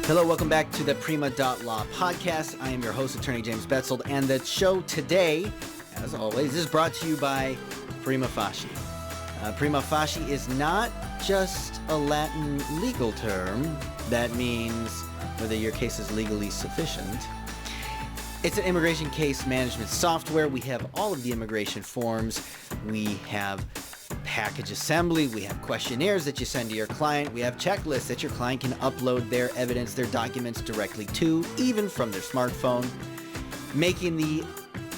Hello, welcome back to the Prima.Law podcast. I am your host, Attorney James Betzold, and the show today, as always, is brought to you by Prima Facie. Prima facie is not just a Latin legal term that means whether your case is legally sufficient. It's an immigration case management software. We have all of the immigration forms. We have package assembly. We have questionnaires that you send to your client. We have checklists that your client can upload their evidence, their documents directly to, even from their smartphone, making the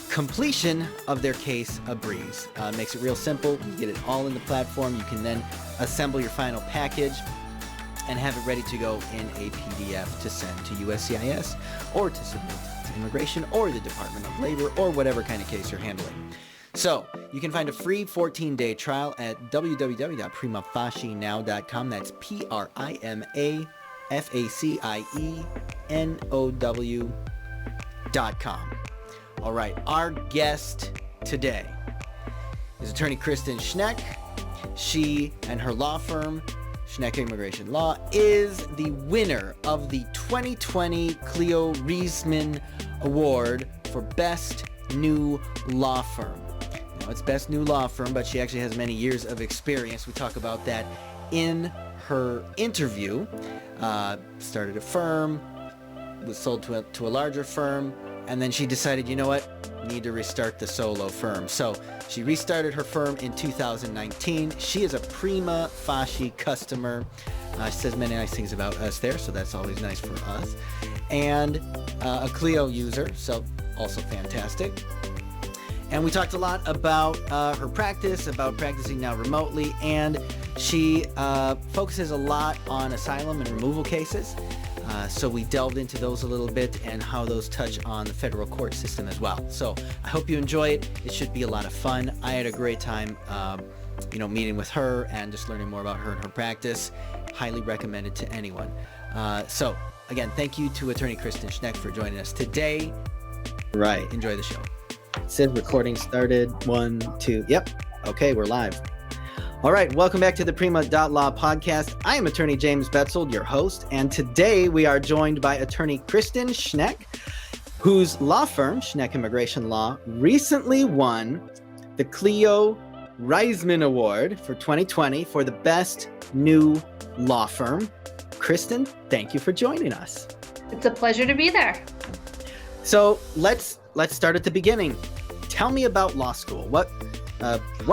completion of their case a breeze. Makes it real simple. You get it all in the platform. You can then assemble your final package and have it ready to go in a PDF to send to USCIS or to submit to immigration or the Department of Labor or whatever kind of case you're handling. So you can find a free 14-day trial at www.primafacinow.com. That's PRIMAFACIENOW.com. All right, our guest today is Attorney Kristen Schneck. She and her law firm, Schneck Immigration Law, is the winner of the 2020 Clio Reisman Award for Best New Law Firm. Now, it's Best New Law Firm, but she actually has many years of experience. We talk about that in her interview. Started a firm, was sold to a larger firm, and then she decided, you know what, need to restart the solo firm. So she restarted her firm in 2019. She is a Prima Facie customer. She says many nice things about us there, so that's always nice for us. And a Clio user, so also fantastic. And we talked a lot about her practice, about practicing now remotely, and she focuses a lot on asylum and removal cases. So we delved into those a little bit and how those touch on the federal court system as well. So I hope you enjoy it. It should be a lot of fun. I had a great time, meeting with her and just learning more about her and her practice. Highly recommended to anyone. So again, thank you to Attorney Kristen Schneck for joining us today. Right. Enjoy the show. It says recording started. 1, 2. Yep. Okay, we're live. All right, welcome back to the Prima.Law podcast. I am Attorney James Betzold, your host, and today we are joined by Attorney Kristen Schneck, whose law firm, Schneck Immigration Law, recently won the Clio Reisman Award for 2020 for the Best New Law Firm. Kristen, thank you for joining us. It's a pleasure to be there. So let's start at the beginning. Tell me about law school. What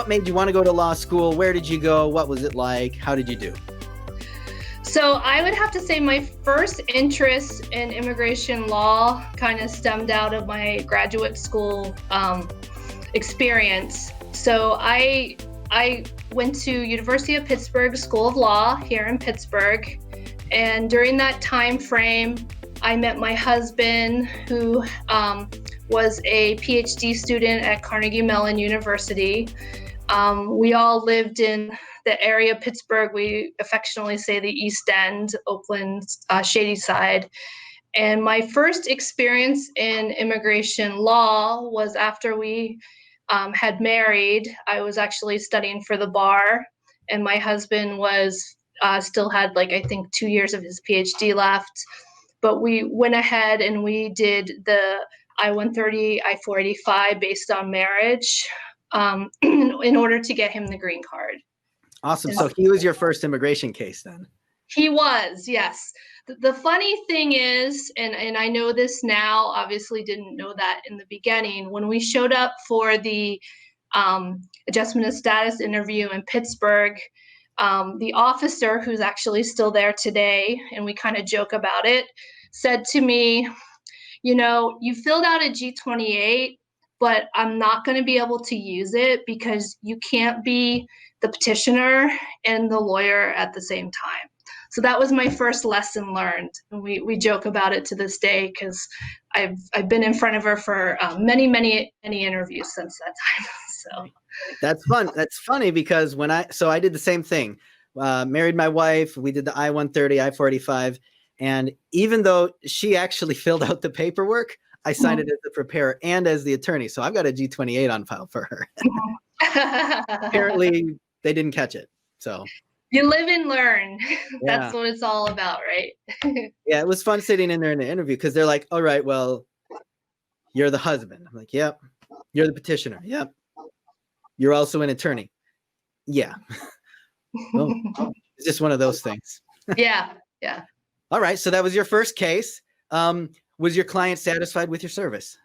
made you want to go to law school? Where did you go? What was it like? How did you do? So I would have to say my first interest in immigration law kind of stemmed out of my graduate school experience. So I went to University of Pittsburgh School of Law here in Pittsburgh. And during that time frame, I met my husband, who was a PhD student at Carnegie Mellon University. We all lived in the area of Pittsburgh. We affectionately say the East End, Oakland, Shady Side. And my first experience in immigration law was after we had married. I was actually studying for the bar, and my husband was still had I think 2 years of his PhD left. But we went ahead and we did the I-130, I-485 based on marriage in order to get him the green card. Awesome. So he was your first immigration case then? He was, yes. The funny thing is, and I know this now, obviously didn't know that in the beginning, when we showed up for the adjustment of status interview in Pittsburgh, the officer, who's actually still there today, and we kind of joke about it, said to me, you filled out a G28, but I'm not going to be able to use it because you can't be the petitioner and the lawyer at the same time. So that was my first lesson learned. And we joke about it to this day because I've been in front of her for many interviews since that time. So that's fun. That's funny because I did the same thing. Married my wife. We did the I-130, I-485. And even though she actually filled out the paperwork, I signed it as the preparer and as the attorney. So I've got a G28 on file for her. Apparently they didn't catch it. So You live and learn. Yeah. That's what it's all about, right? Yeah, it was fun sitting in there in the interview because they're like, all right, well, you're the husband. I'm like, yep. You're the petitioner. Yep. You're also an attorney. Yeah. Well, it's just one of those things. Yeah, yeah. All right. So that was your first case. Was your client satisfied with your service?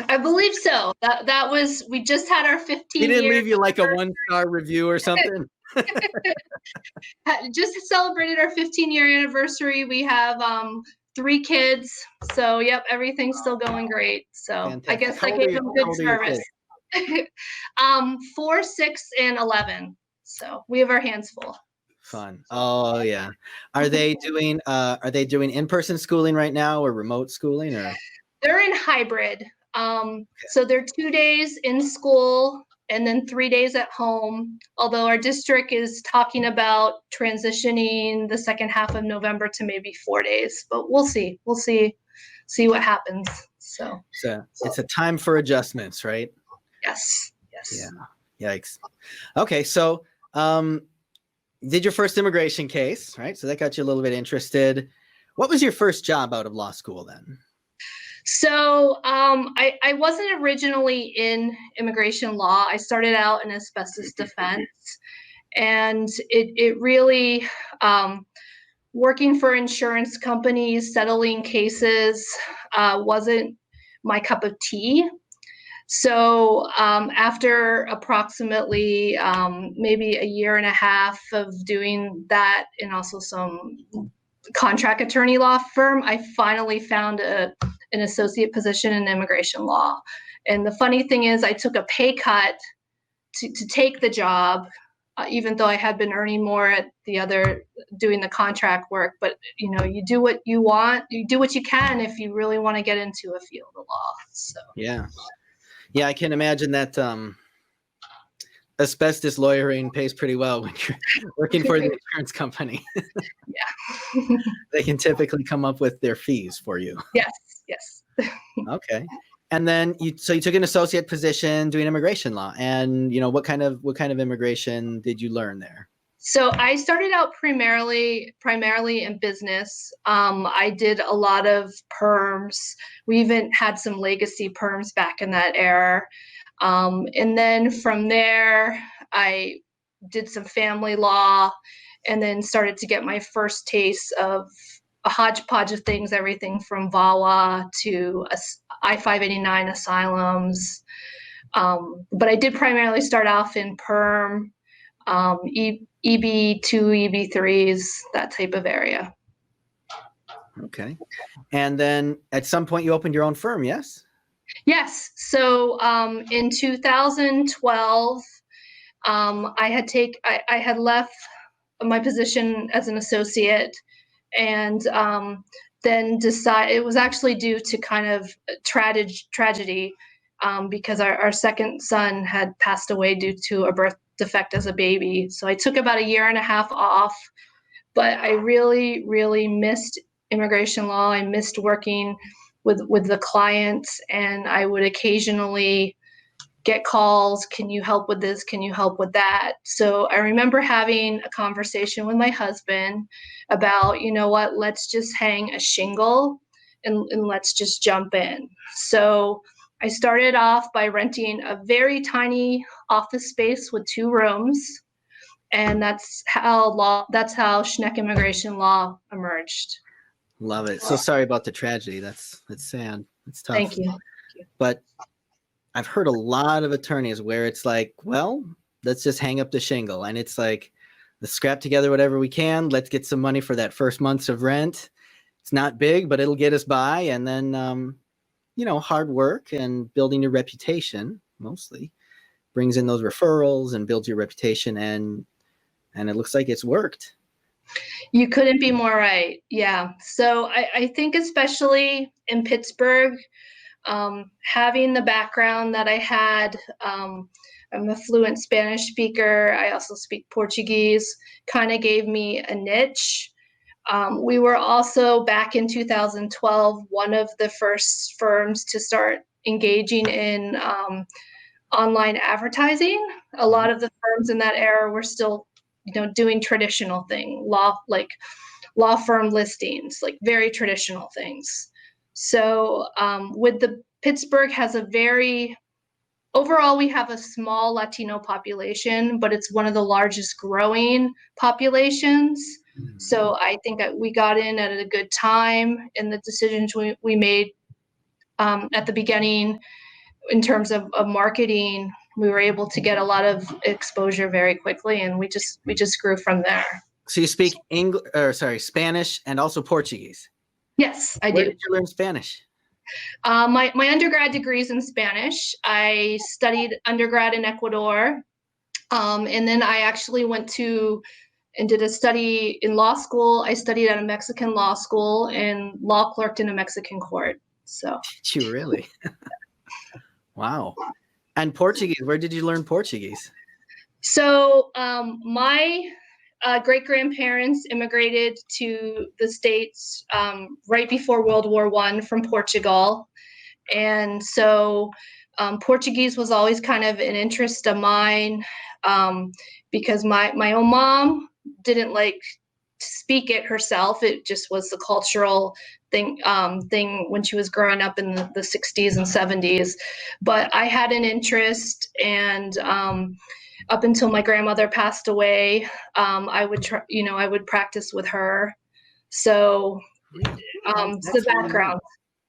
I believe so. That was, we just had our He 15 didn't year leave you like a 1-star review or something? just celebrated our 15-year anniversary. We have 3 kids. So yep, everything's still going great. So Fantastic. I guess How I old are gave you- them how good old are your service. kids? 4, 6, and 11. So we have our hands full. Fun. Oh yeah. Are they doing in-person schooling right now or remote schooling or? They're in hybrid. So they're 2 days in school and then 3 days at home. Although our district is talking about transitioning the second half of November to maybe 4 days, but we'll see. We'll see what happens. So It's a time for adjustments, right? yes. Yeah. Yikes. Okay. So, did your first immigration case, right? So that got you a little bit interested. What was your first job out of law school then? So I wasn't originally in immigration law. I started out in asbestos defense, and it really working for insurance companies, settling cases wasn't my cup of tea. So after approximately maybe a year and a half of doing that and also some contract attorney law firm, I finally found an associate position in immigration law. And the funny thing is I took a pay cut to take the job, even though I had been earning more at the other doing the contract work. But you do what you want, you do what you can if you really want to get into a field of law. So Yeah. Yeah, I can imagine that asbestos lawyering pays pretty well when you're working for the insurance company. yeah. They can typically come up with their fees for you. Yes. Okay. And then you took an associate position doing immigration law, and what kind of immigration did you learn there? So I started out primarily in business. I did a lot of perms. We even had some legacy perms back in that era. And then from there, I did some family law and then started to get my first taste of a hodgepodge of things, everything from VAWA to I-589 asylums. But I did primarily start off in perm, EB2, EB3s, that type of area. Okay. And then at some point you opened your own firm, yes? Yes. So in 2012, I had left my position as an associate and then it was actually due to kind of tragedy because our second son had passed away due to a birth defect as a baby. So I took about a year and a half off, but I really, really missed immigration law. I missed working with the clients, and I would occasionally get calls, can you help with this? Can you help with that? So I remember having a conversation with my husband about, what, let's just hang a shingle and let's just jump in. So I started off by renting a very tiny office space with 2 rooms. And that's how Schneck Immigration Law emerged. Love it. So sorry about the tragedy. That's sad. It's tough. Thank you. But I've heard a lot of attorneys where it's like, well, let's just hang up the shingle. And it's like, let's scrap together whatever we can. Let's get some money for that first month's of rent. It's not big, but it'll get us by. And then, hard work and building your reputation mostly brings in those referrals and builds your reputation. And it looks like it's worked. You couldn't be more right. Yeah. So I think especially in Pittsburgh, having the background that I had, I'm a fluent Spanish speaker. I also speak Portuguese, kind of gave me a niche. We were also back in 2012, one of the first firms to start engaging in online advertising. A lot of the firms in that era were still doing traditional law firm listings, like very traditional things. So with the Pittsburgh has overall, we have a small Latino population, but it's one of the largest growing populations. So I think we got in at a good time in the decisions we made at the beginning in terms of marketing. We were able to get a lot of exposure very quickly, and we just grew from there. So you speak Spanish and also Portuguese? Yes, I do. Where did you learn Spanish? My undergrad degree is in Spanish. I studied undergrad in Ecuador, and then I actually went to and did a study in law school. I studied at a Mexican law school and law clerked in a Mexican court. So. Did you really? Wow. And Portuguese, where did you learn Portuguese? So my great-grandparents immigrated to the States right before World War I from Portugal. And so Portuguese was always kind of an interest of mine because my own mom didn't like to speak it herself. It just was the cultural thing when she was growing up in the 60s and 70s. But I had an interest, and up until my grandmother passed away, I would practice with her. So it's the background.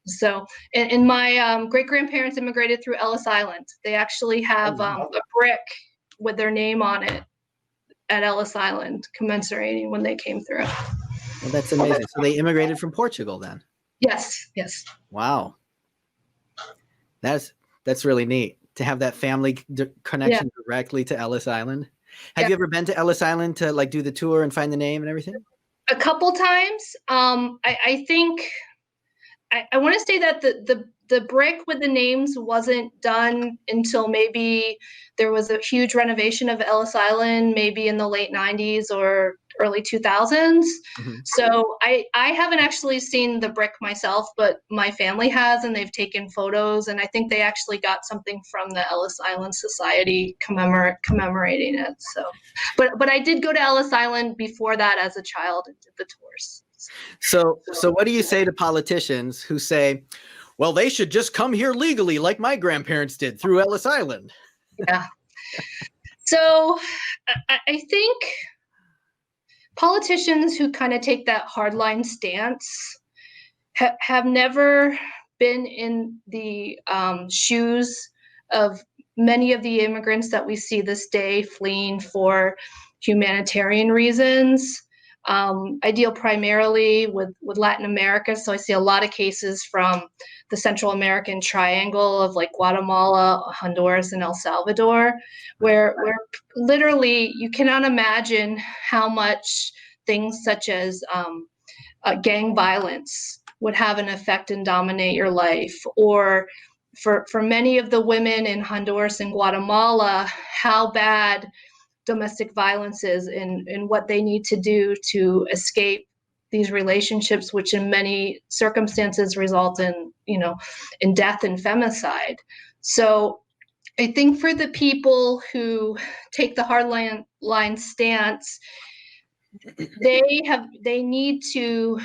So, and my great-grandparents immigrated through Ellis Island. They actually have a brick with their name on it at Ellis Island, commemorating when they came through. Well, that's amazing. So they immigrated from Portugal then? Yes, yes. Wow. That's really neat to have that family connection directly to Ellis Island. Have you ever been to Ellis Island to like do the tour and find the name and everything? A couple times. I think I want to say that the brick with the names wasn't done until maybe there was a huge renovation of Ellis Island, maybe in the late 90s or early 2000s. Mm-hmm. So I haven't actually seen the brick myself, but my family has, and they've taken photos, and I think they actually got something from the Ellis Island Society commemorating it. So, but I did go to Ellis Island before that as a child and did the tours. So what do you say to politicians who say, well, they should just come here legally like my grandparents did through Ellis Island? Yeah. So I think politicians who kind of take that hardline stance have never been in the shoes of many of the immigrants that we see this day fleeing for humanitarian reasons. I deal primarily with Latin America, so I see a lot of cases from the Central American triangle of like Guatemala, Honduras, and El Salvador, where literally you cannot imagine how much things such as gang violence would have an effect and dominate your life, or for many of the women in Honduras and Guatemala, how bad domestic violence is and what they need to do to escape these relationships, which in many circumstances result in death and femicide. So I think for the people who take the hardline stance, they need to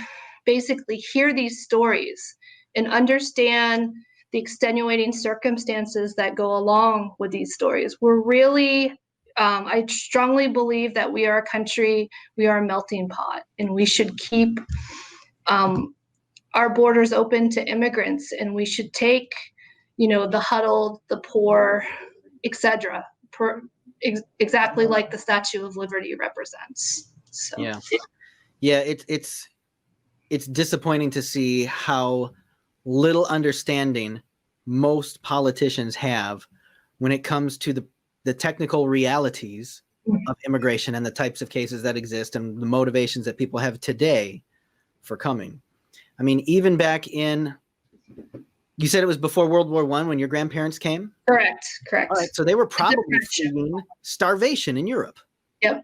basically hear these stories and understand the extenuating circumstances that go along with these stories. We're really I strongly believe that we are a country, we are a melting pot, and we should keep our borders open to immigrants, and we should take, the huddled, the poor, etc., exactly like the Statue of Liberty represents. So. Yeah. It's disappointing to see how little understanding most politicians have when it comes to the technical realities of immigration and the types of cases that exist and the motivations that people have today for coming. I mean, even back in, you said it was before World War I when your grandparents came? Correct. All right, so they were probably fleeing starvation in Europe. Yep.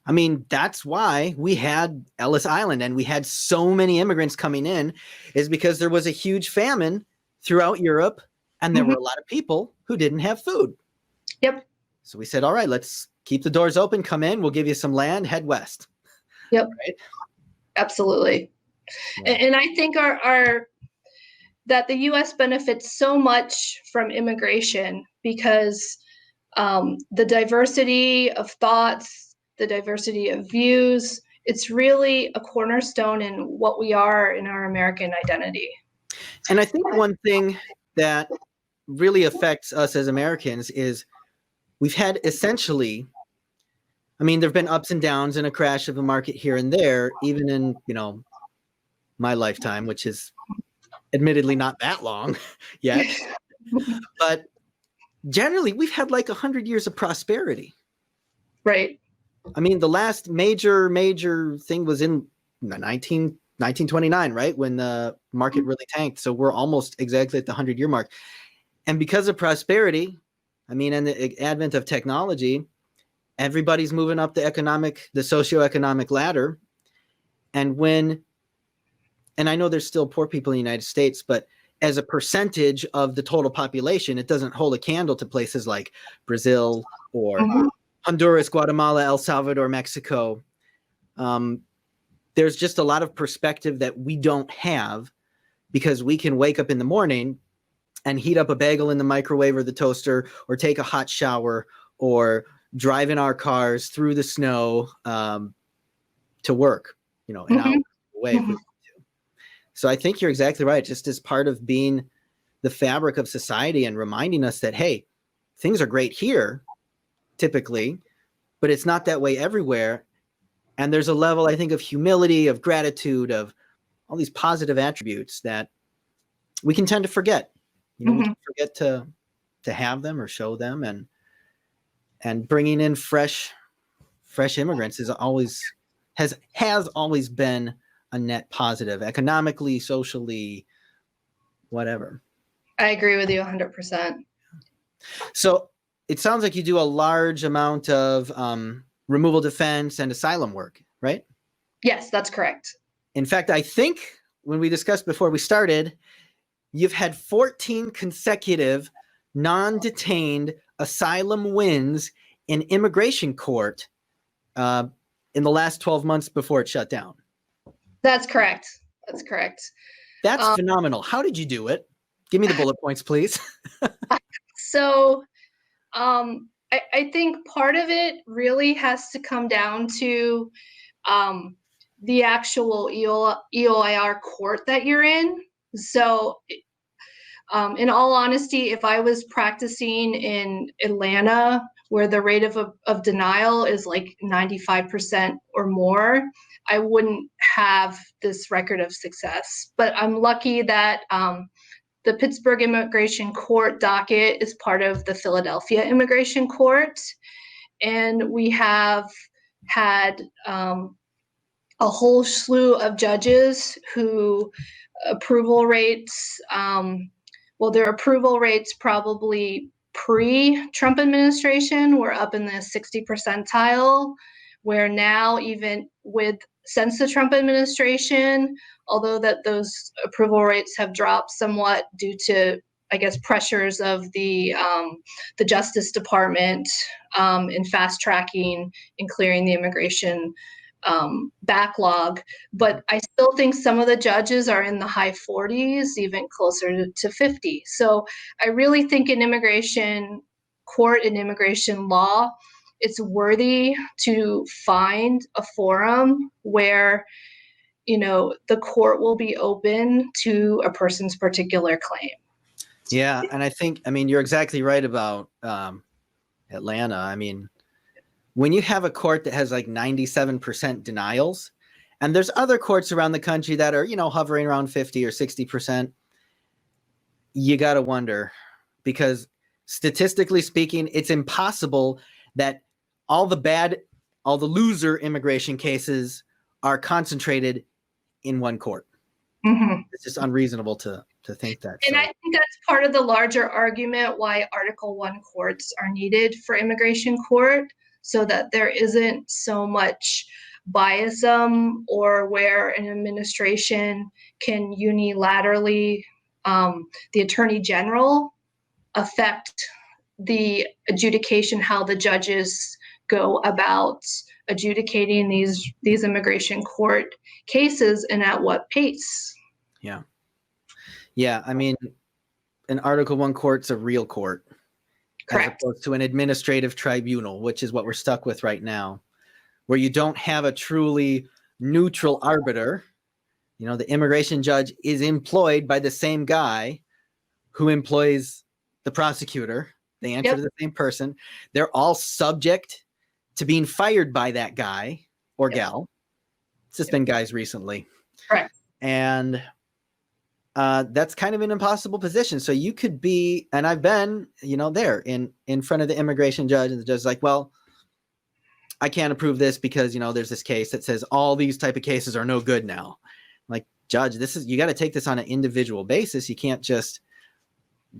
I mean, that's why we had Ellis Island and we had so many immigrants coming in, is because there was a huge famine throughout Europe and there were a lot of people who didn't have food. Yep. So we said, all right, let's keep the doors open, come in, we'll give you some land, head west. Yep. Right? Absolutely. Yeah. And I think that the U.S. benefits so much from immigration because the diversity of thoughts, the diversity of views, it's really a cornerstone in what we are in our American identity. And I think one thing that really affects us as Americans is we've had essentially, I mean, there've been ups and downs and a crash of the market here and there, even in, my lifetime, which is admittedly not that long yet. But generally, we've had like 100 years of prosperity. Right. I mean, the last major thing was in 1929, right? When the market really tanked. So we're almost exactly at the 100-year mark. And because of prosperity, I mean, and the advent of technology, everybody's moving up the socioeconomic ladder. And I know there's still poor people in the United States, but as a percentage of the total population, it doesn't hold a candle to places like Brazil or Honduras, Guatemala, El Salvador, Mexico. There's just a lot of perspective that we don't have because we can wake up in the morning and heat up a bagel in the microwave or the toaster, or take a hot shower, or drive in our cars through the snow to work, an hour away if we want to. So I think you're exactly right. Just as part of being the fabric of society and reminding us that, hey, things are great here, typically, but it's not that way everywhere. And there's a level, I think, of humility, of gratitude, of all these positive attributes that we can tend to forget. We can forget to have them or show them, and bringing in fresh immigrants has always been a net positive, economically, socially, whatever. I agree with you 100%. So it sounds like you do a large amount of removal defense and asylum work, right? Yes, that's correct. In fact, I think when we discussed before we started, you've had 14 consecutive non-detained asylum wins in immigration court in the last 12 months before it shut down. That's correct. That's correct. That's phenomenal. How did you do it? Give me the bullet points, please. So I think part of it really has to come down to the actual EOIR court that you're in. So in all honesty, if I was practicing in Atlanta, where the rate of denial is like 95% or more, I wouldn't have this record of success. But I'm lucky that the Pittsburgh Immigration Court docket is part of the Philadelphia Immigration Court. And we have had a whole slew of judges who approval rates, their approval rates probably pre-Trump administration were up in the 60 percentile, where now even since the Trump administration, although that those approval rates have dropped somewhat due to, I guess, pressures of the Justice Department in fast tracking and clearing the immigration backlog, but I still think some of the judges are in the high 40s, even closer to 50. So I really think in immigration court and immigration law, it's worthy to find a forum where, the court will be open to a person's particular claim. Yeah, and I think, you're exactly right about Atlanta. When you have a court that has like 97% denials, and there's other courts around the country that are, hovering around 50 or 60%, you got to wonder, because statistically speaking, it's impossible that all the loser immigration cases are concentrated in one court. It's just unreasonable to think that. And I think that's part of the larger argument why Article I courts are needed for immigration court, so that there isn't so much biasm or where an administration can unilaterally, the attorney general, affect the adjudication, how the judges go about adjudicating these immigration court cases and at what pace. Yeah. Yeah. I mean, an Article I court's a real court. Correct. As opposed to an administrative tribunal, which is what we're stuck with right now, where you don't have a truly neutral arbiter. You know, the immigration judge is employed by the same guy who employs the prosecutor. They answer to the same person. They're all subject to being fired by that guy or gal. It's just been guys recently. Correct. And that's kind of an impossible position. So you could be, and I've been, there in front of the immigration judge, and the judge's like, well, I can't approve this because, there's this case that says all these type of cases are no good now. I'm like, judge, you got to take this on an individual basis. You can't just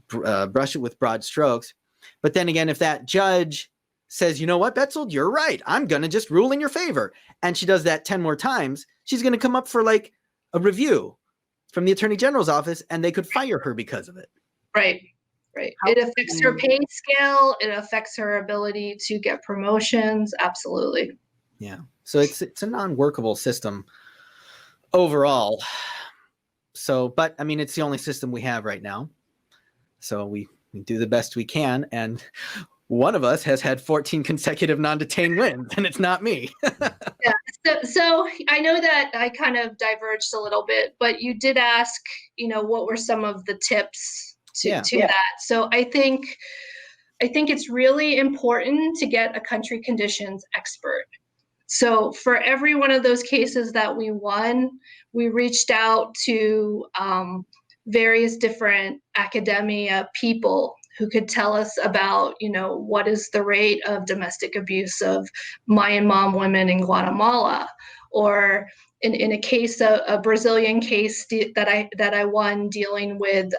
brush it with broad strokes. But then again, if that judge says, you know what, Betzold, you're right, I'm going to just rule in your favor, and she does that 10 more times, she's going to come up for like a review from the Attorney General's office, and they could fire her because of it. Right. It affects her pay scale. It affects her ability to get promotions. Absolutely. Yeah. So it's a non-workable system overall. So, but I mean, it's the only system we have right now. So we do the best we can. And one of us has had 14 consecutive non-detained wins, and it's not me. Yeah. So I know that I kind of diverged a little bit, but you did ask, what were some of the tips to that. So I think it's really important to get a country conditions expert. So for every one of those cases that we won, we reached out to various different academia people who could tell us about, what is the rate of domestic abuse of Mayan women in Guatemala, or in a case, a Brazilian case that I won dealing with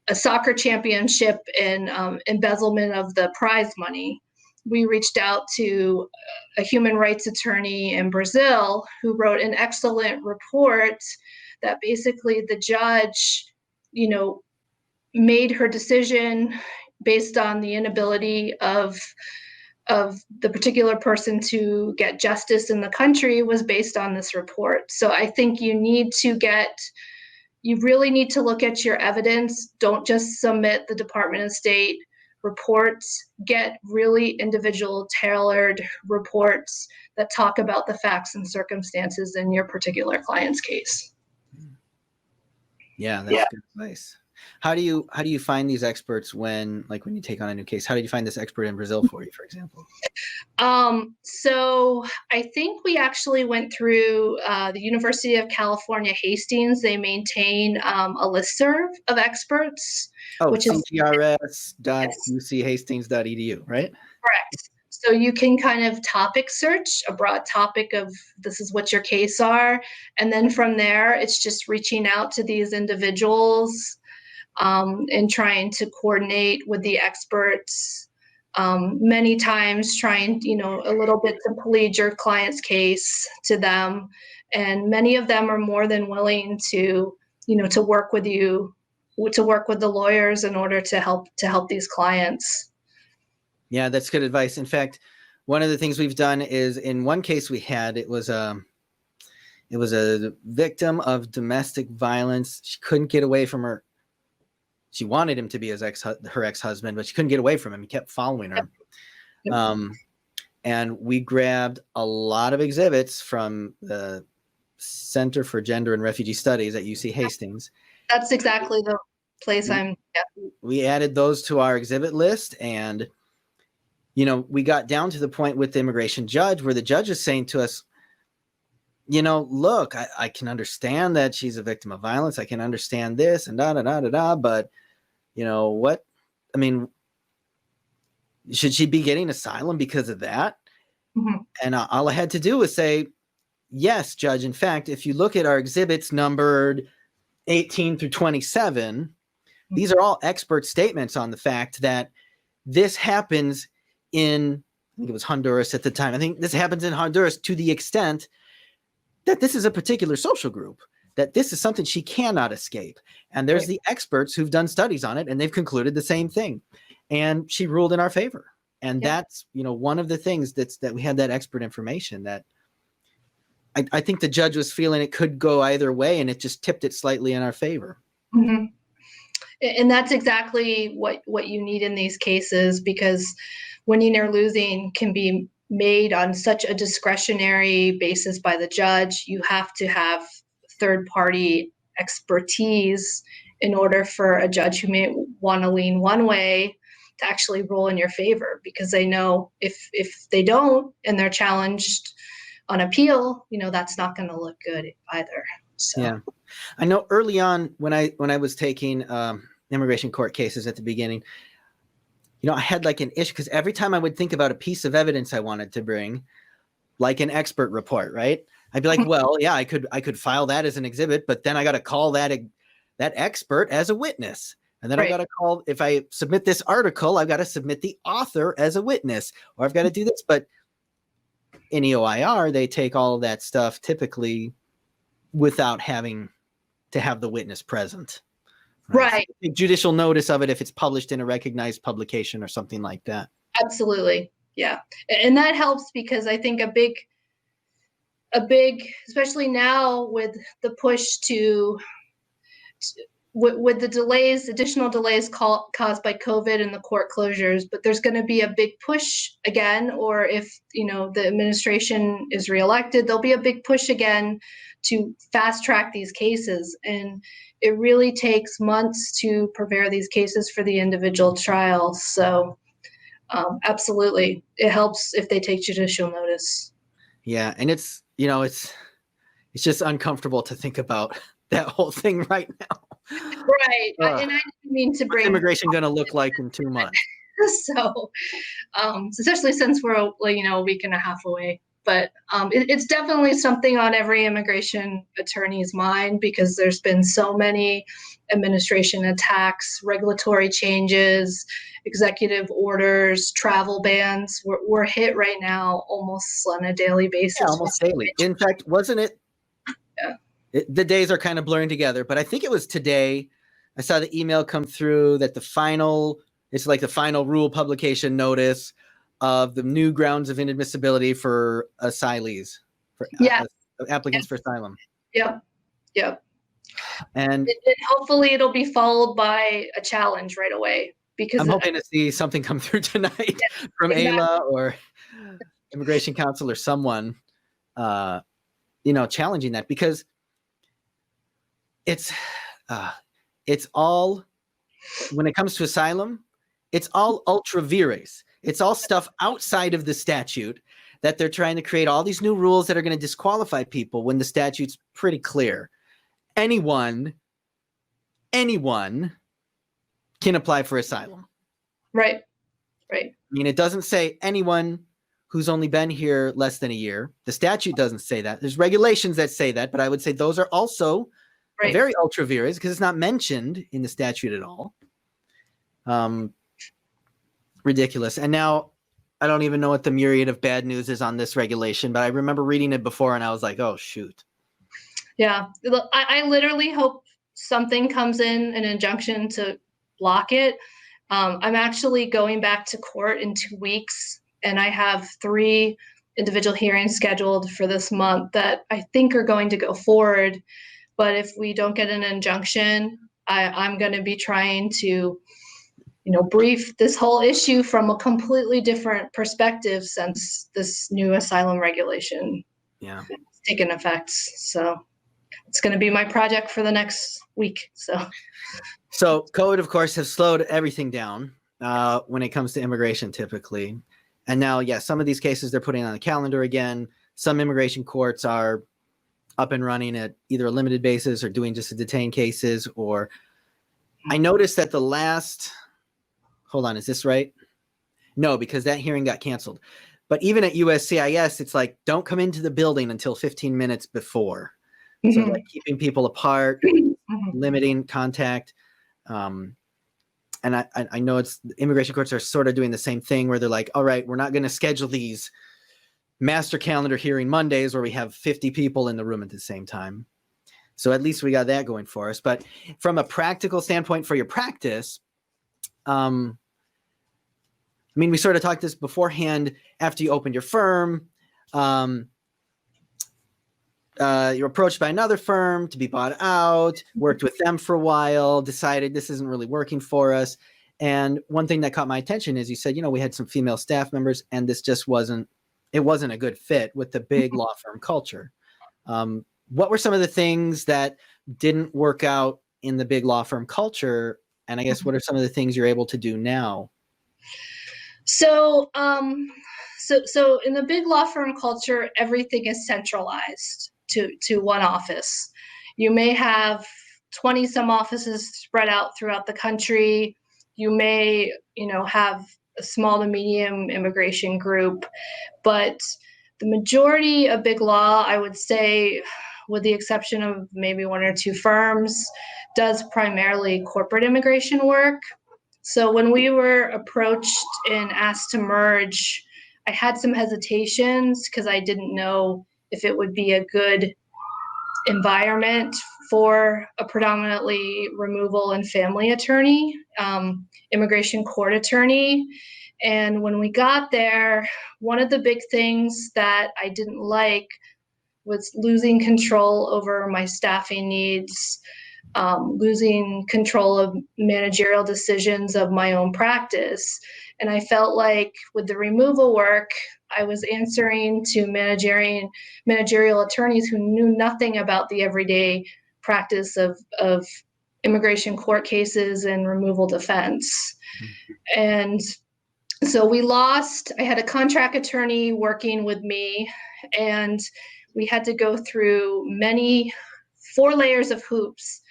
a soccer championship and embezzlement of the prize money. We reached out to a human rights attorney in Brazil who wrote an excellent report that basically the judge, made her decision based on the inability of the particular person to get justice in the country was based on this report. So I think you really need to look at your evidence. Don't just submit the Department of State reports. Get really individual tailored reports that talk about the facts and circumstances in your particular client's case. Yeah, that's good advice. How do you find these experts when you take on a new case? How did you find this expert in Brazil for you, for example? So I think we actually went through the University of California, Hastings. They maintain a listserv of experts. Which is cgrs.uchastings.edu, right? Correct. So you can kind of topic search a broad topic of this is what your case are. And then from there, it's just reaching out to these individuals and trying to coordinate with the experts. Many times trying, a little bit to plead your client's case to them. And many of them are more than willing to work with you, to work with the lawyers in order to help these clients. Yeah, that's good advice. In fact, one of the things we've done is in one case we had, it was a victim of domestic violence. She couldn't get away from her. She wanted him to be her ex-husband, but she couldn't get away from him. He kept following her. Yep. And we grabbed a lot of exhibits from the Center for Gender and Refugee Studies at UC Hastings. That's exactly the place we added those to our exhibit list, and we got down to the point with the immigration judge where the judge is saying to us, look, I can understand that she's a victim of violence. I can understand this and but what? I mean, should she be getting asylum because of that? Mm-hmm. And all I had to do was say, yes, judge. In fact, if you look at our exhibits numbered 18 through 27, mm-hmm. these are all expert statements on the fact that this happens in, I think it was Honduras at the time. I think this happens in Honduras to the extent that this is a particular social group, that this is something she cannot escape. And there's the experts who've done studies on it, and they've concluded the same thing. and she ruled in our favor. And Yeah. that's, one of the things that we had that expert information that I think the judge was feeling it could go either way, and it just tipped it slightly in our favor. Mm-hmm. And that's exactly what you need in these cases, because winning or losing can be made on such a discretionary basis by the judge. You have to have third-party expertise in order for a judge who may want to lean one way to actually rule in your favor, because they know if they don't and they're challenged on appeal, that's not going to look good either. So. Yeah, I know early on when I was taking immigration court cases at the beginning, I had like an issue because every time I would think about a piece of evidence I wanted to bring, like an expert report, right? I'd be like, well, yeah, I could file that as an exhibit, but then I got to call that expert as a witness. And then I've got to call, if I submit this article, I've got to submit the author as a witness, or I've got to do this. But in EOIR, they take all of that stuff typically without having to have the witness present. Right. So take judicial notice of it if it's published in a recognized publication or something like that. Absolutely. Yeah. And that helps, because I think a big, especially now with the push with the delays, additional delays caused by COVID and the court closures, but there's going to be a big push again, or if, the administration is reelected, there'll be a big push again to fast track these cases. And it really takes months to prepare these cases for the individual trials. So absolutely, it helps if they take judicial notice. Yeah. And it's just uncomfortable to think about that whole thing right now. Right. And I didn't mean to bring. What's immigration going to look like in 2 months? So, especially since we're a week and a half away. But it's definitely something on every immigration attorney's mind, because there's been so many administration attacks, regulatory changes, executive orders, travel bans. We're hit right now almost on a daily basis. Yeah, almost daily. In fact, wasn't it? Yeah. The days are kind of blurring together, but I think it was today I saw the email come through that it's like the final rule publication notice of the new grounds of inadmissibility for asylees, for applicants for asylum. Yep. And hopefully it'll be followed by a challenge right away, because I'm hoping to see something come through tonight from ALA or Immigration Council or someone, challenging that, because it's all, when it comes to asylum, it's all ultra vires. It's all stuff outside of the statute that they're trying to create all these new rules that are going to disqualify people when the statute's pretty clear. Anyone can apply for asylum. Right. I mean, it doesn't say anyone who's only been here less than a year. The statute doesn't say that. There's regulations that say that, but I would say those are also very ultra vires, because it's not mentioned in the statute at all. Ridiculous. And now I don't even know what the myriad of bad news is on this regulation, but I remember reading it before and I was like, oh, shoot. Yeah. I literally hope something comes in, an injunction to block it. I'm actually going back to court in 2 weeks, and I have 3 individual hearings scheduled for this month that I think are going to go forward. But if we don't get an injunction, I'm going to be trying to, brief this whole issue from a completely different perspective since this new asylum regulation has taken effect. So it's going to be my project for the next week. So COVID, of course, has slowed everything down when it comes to immigration typically. And now, some of these cases they're putting on the calendar again. Some immigration courts are up and running at either a limited basis or doing just the detained cases. Or I noticed that the last, hold on, is this right? No, because that hearing got canceled. But even at USCIS, it's like, don't come into the building until 15 minutes before. So like keeping people apart, limiting contact. And I know immigration courts are sort of doing the same thing, where they're like, all right, we're not going to schedule these master calendar hearing Mondays where we have 50 people in the room at the same time. So at least we got that going for us. But from a practical standpoint for your practice, mean, we sort of talked this beforehand. After you opened your firm, you're approached by another firm to be bought out, worked with them for a while, decided this isn't really working for us. And one thing that caught my attention is you said, we had some female staff members and this just wasn't a good fit with the big law firm culture. What were some of the things that didn't work out in the big law firm culture? And I guess what are some of the things you're able to do now? So, so in the big law firm culture, everything is centralized to one office. You may have 20 some offices spread out throughout the country. You may, have a small to medium immigration group, but the majority of big law, I would say, with the exception of maybe one or two firms, does primarily corporate immigration work. So when we were approached and asked to merge, I had some hesitations because I didn't know if it would be a good environment for a predominantly removal and family attorney, immigration court attorney. And when we got there, one of the big things that I didn't like was losing control over my staffing needs, losing control of managerial decisions of my own practice. And I felt like with the removal work, I was answering to managerial attorneys who knew nothing about the everyday practice of immigration court cases and removal defense. And so I had a contract attorney working with me, and we had to go through 4 layers of hoops.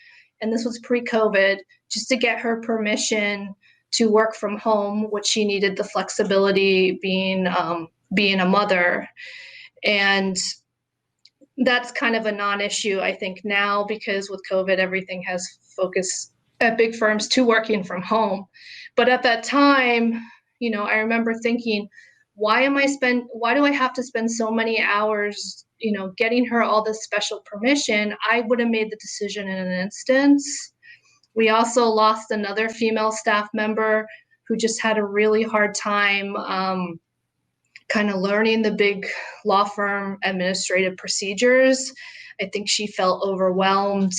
And this was pre-COVID, just to get her permission to work from home, which she needed the flexibility being a mother. And that's kind of a non-issue, I think, now, because with COVID, everything has focused at big firms to working from home. But at that time, I remember thinking, why do I have to spend so many hours, getting her all this special permission? I would have made the decision in an instance. We also lost another female staff member who just had a really hard time kind of learning the big law firm administrative procedures. I think she felt overwhelmed.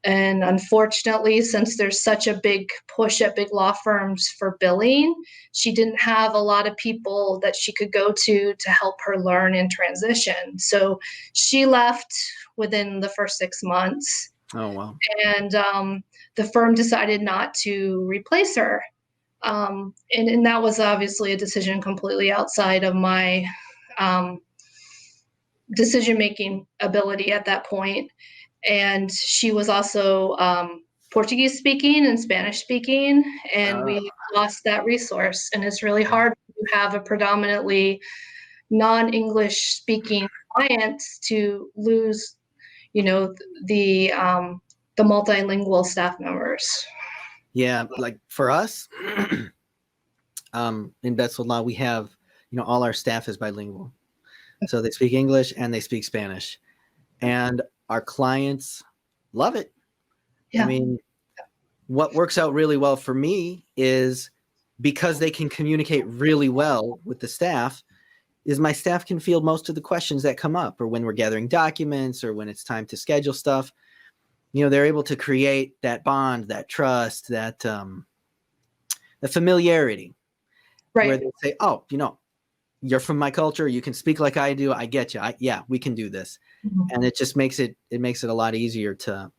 And unfortunately, since there's such a big push at big law firms for billing, she didn't have a lot of people that she could go to help her learn and transition. So she left within the first 6 months. Oh, wow. And the firm decided not to replace her. And that was obviously a decision completely outside of my decision-making ability at that point. And she was also Portuguese speaking and Spanish speaking, and we lost that resource. And it's really hard to have a predominantly non-English speaking clients to lose, the multilingual staff members. Yeah, like for us in Betzold, we have, all our staff is bilingual. So they speak English and they speak Spanish. And our clients love it. Yeah. I mean, what works out really well for me is because they can communicate really well with the staff, is my staff can field most of the questions that come up, or when we're gathering documents or when it's time to schedule stuff. They're able to create that bond, that trust, that the familiarity, right? Where they say, "Oh, you're from my culture. You can speak like I do. I get you. Yeah, we can do this." Mm-hmm. And it just makes it a lot easier to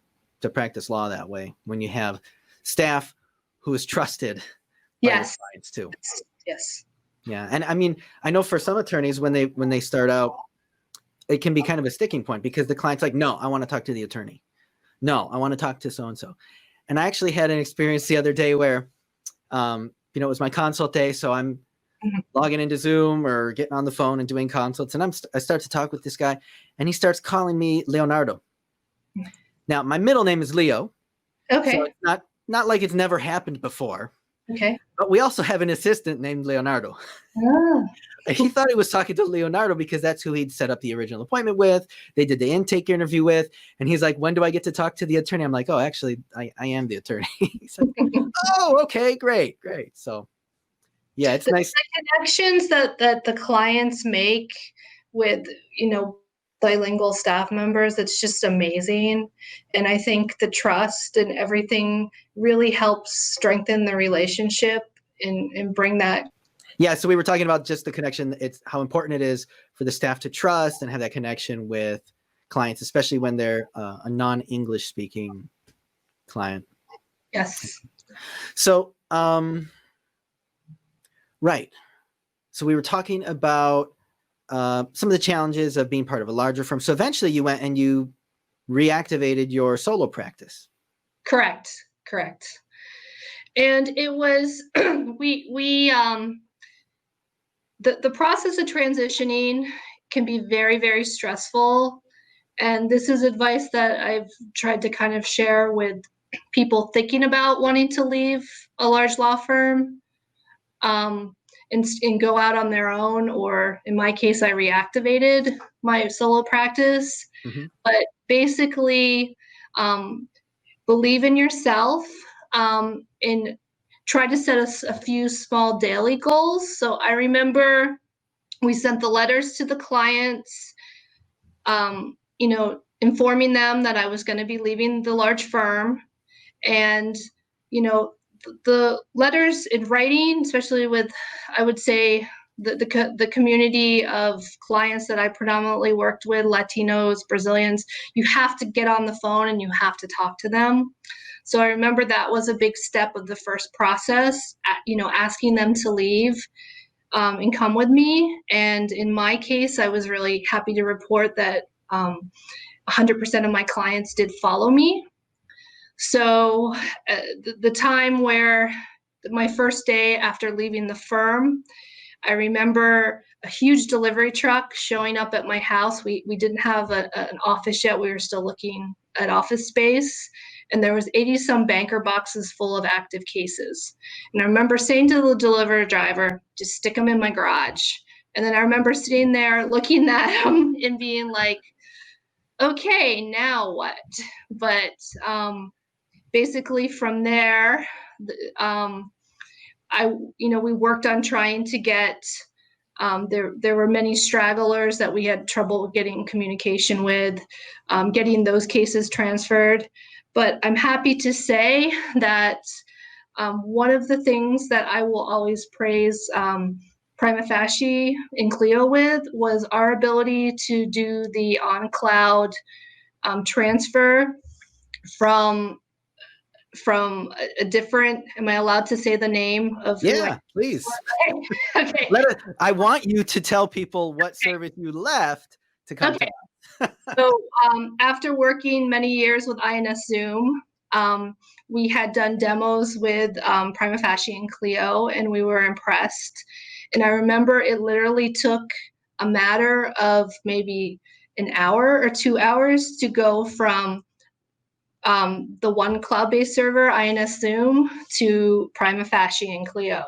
practice law that way when you have staff who is trusted. Yes. By both sides too. Yes. Yeah, and I mean, I know for some attorneys when they start out, it can be kind of a sticking point because the client's like, "No, I want to talk to the attorney. No, I want to talk to so-and-so." And I actually had an experience the other day where, it was my consult day. So I'm logging into Zoom or getting on the phone and doing consults. And I start to talk with this guy and he starts calling me Leonardo. Now, my middle name is Leo. Okay. So it's not like it's never happened before. Okay. But we also have an assistant named Leonardo. Oh. He thought he was talking to Leonardo because that's who he'd set up the original appointment with. They did the intake interview with. And he's like, "When do I get to talk to the attorney?" I'm like, "Oh, actually, I am the attorney." He's like, "Oh, okay, great. So, Yeah, it's nice. The connections that the clients make with, bilingual staff members, it's just amazing. And I think the trust and everything really helps strengthen the relationship and bring that. Yeah, so we were talking about just the connection. It's how important it is for the staff to trust and have that connection with clients, especially when they're a non-English speaking client. Yes. So, right. So we were talking about some of the challenges of being part of a larger firm. So eventually you went and you reactivated your solo practice. Correct. And it was, the process of transitioning can be very, very stressful. And this is advice that I've tried to kind of share with people thinking about wanting to leave a large law firm, and go out on their own, or in my case, I reactivated my solo practice. Mm-hmm. But basically, believe in yourself, and try to set a few small daily goals. So I remember we sent the letters to the clients, informing them that I was going to be leaving the large firm. And, the letters in writing, especially with, I would say, the community of clients that I predominantly worked with, Latinos, Brazilians, you have to get on the phone and you have to talk to them. So I remember that was a big step of the first process, asking them to leave, and come with me. And in my case, I was really happy to report that 100% of my clients did follow me. So the time where my first day after leaving the firm, I remember a huge delivery truck showing up at my house. We didn't have an office yet. We were still looking at office space. And there was 80 some banker boxes full of active cases. And I remember saying to the delivery driver, just stick them in my garage. And then I remember sitting there looking at them and being like, okay, now what? But basically from there, we worked on trying to get, there were many stragglers that we had trouble getting communication with, getting those cases transferred. But I'm happy to say that one of the things that I will always praise Prima Facie and Clio with was our ability to do the on-cloud transfer from a different, am I allowed to say the name of who? Yeah, please. Okay. I want you to tell people what service you left to come to us. So after working many years with INS Zoom, we had done demos with Prima Facie and Clio, and we were impressed. And I remember it literally took a matter of maybe an hour or 2 hours to go from the one cloud-based server, INS Zoom, to Prima Facie and Clio.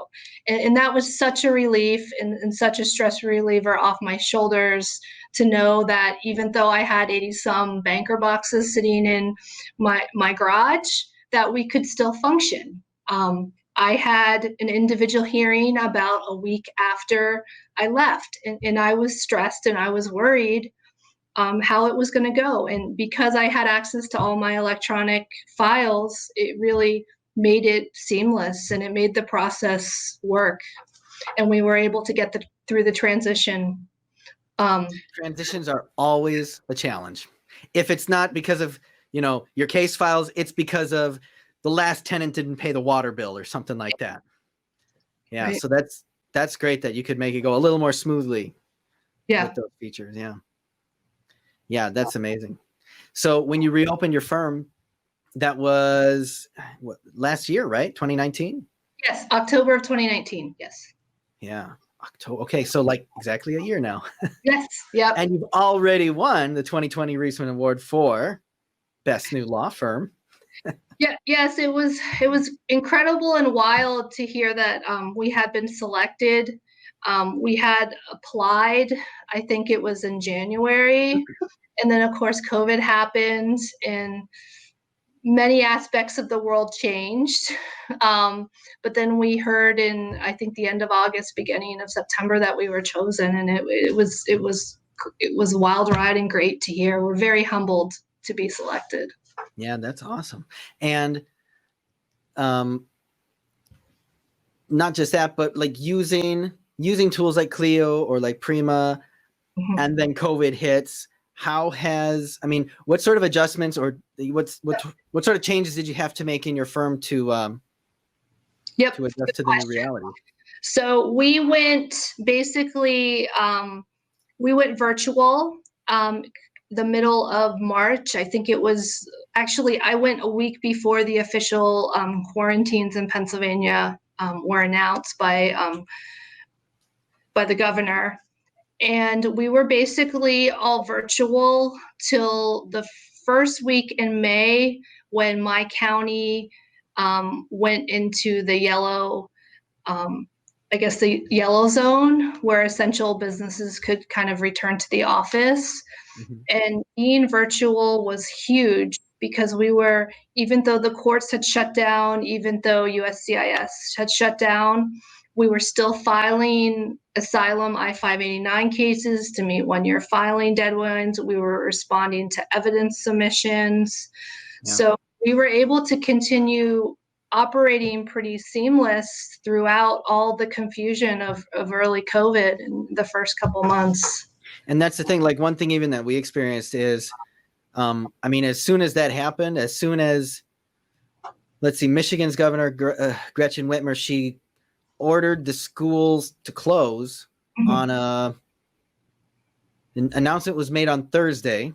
And that was such a relief and such a stress reliever off my shoulders to know that even though I had 80 some banker boxes sitting in my garage, that we could still function. I had an individual hearing about a week after I left, and I was stressed and I was worried how it was going to go. And because I had access to all my electronic files, it really made it seamless and it made the process work. And we were able to get through the transition. Transitions are always a challenge. If it's not because of, your case files, it's because of the last tenant didn't pay the water bill or something like that. Yeah. Right. So that's great that you could make it go a little more smoothly. Yeah. With those features. Yeah. Yeah, that's amazing. So when you reopened your firm, that was last year, right? 2019? Yes, October of 2019. Yes. Yeah. October. Okay, so like exactly a year now. Yes. Yeah. And you've already won the 2020 Reisman Award for Best New Law Firm. Yeah. Yes, it was incredible and wild to hear that we had been selected. We had applied, I think it was in January. And then, of course, COVID happened, and many aspects of the world changed. But then we heard in, I think, the end of August, beginning of September, that we were chosen, and it was a wild ride and great to hear. We're very humbled to be selected. Yeah, that's awesome. And not just that, but like using tools like Clio or like Prima, and then COVID hits. How has, I mean, what sort of adjustments or what sort of changes did you have to make in your firm to adjust to the new reality? So we went basically, we went virtual the middle of March. I think it was actually, I went a week before the official quarantines in Pennsylvania were announced by the governor. And we were basically all virtual till the first week in May, when my county went into the yellow, I guess the yellow zone, where essential businesses could kind of return to the office. And being virtual was huge, because we were, even though the courts had shut down, even though USCIS had shut down, we were still filing asylum I-589 cases to meet 1-year filing deadlines. We were responding to evidence submissions. Yeah. So we were able to continue operating pretty seamless throughout all the confusion of early COVID in the first couple months. And that's the thing, like one thing even that we experienced is, I mean, as soon as that happened, as soon as, let's see, Michigan's governor, Gretchen Whitmer, she ordered the schools to close on an announcement was made on Thursday.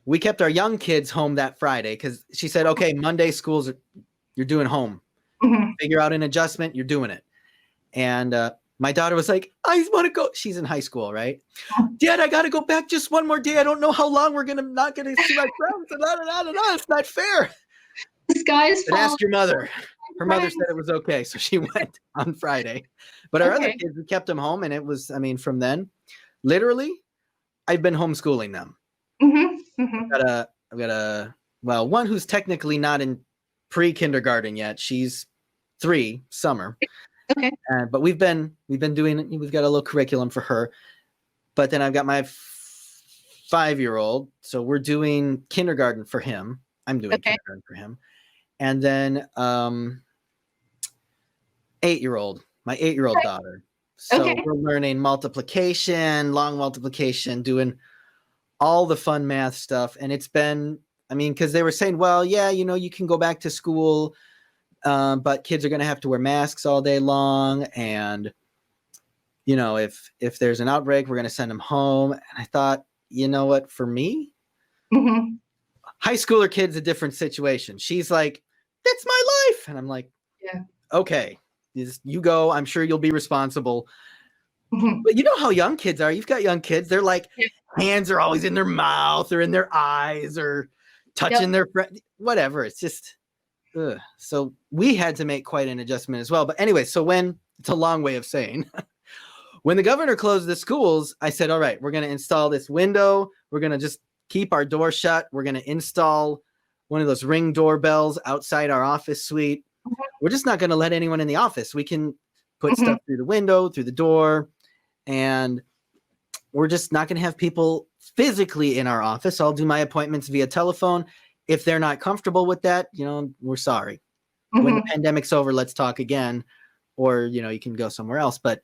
We kept our young kids home that Friday because she said, okay, Monday schools, you're doing home. Figure out an adjustment, you're doing it. And my daughter was like, I want to go. She's in high school, right? Dad, I got to go back just one more day. I don't know how long we're not going to see my friends. It's not fair. The sky's falling. Ask your mother. Her mother said it was okay, so she went on Friday. But our other kids, we kept them home, and it was, I mean, from then, literally, I've been homeschooling them. I've got a well, one who's technically not in pre-kindergarten yet. She's 3, summer. Okay. But we've got a little curriculum for her. But then I've got my 5-year-old, so we're doing kindergarten for him. I'm doing kindergarten for him. And then 8-year-old, my 8-year-old daughter. So we're learning multiplication, long multiplication, doing all the fun math stuff. And it's been, I mean, because they were saying, well, yeah, you know, you can go back to school, but kids are going to have to wear masks all day long. And, you know, if there's an outbreak, we're going to send them home. And I thought, you know what, for me, high schooler kid's a different situation. She's like, that's my life. And I'm like, yeah, okay, you go. I'm sure you'll be responsible. But you know how young kids are. You've got young kids. They're like, hands are always in their mouth or in their eyes or touching their friend, whatever. It's just, ugh. So we had to make quite an adjustment as well. But anyway, so it's a long way of saying, when the governor closed the schools, I said, all right, we're going to install this window. We're going to just keep our door shut. We're going to install one of those Ring doorbells outside our office suite. We're just not going to let anyone in the office. We can put stuff through the window, through the door, and we're just not going to have people physically in our office. I'll do my appointments via telephone. If they're not comfortable with that, you know, we're sorry. When the pandemic's over, let's talk again, or, you know, you can go somewhere else. But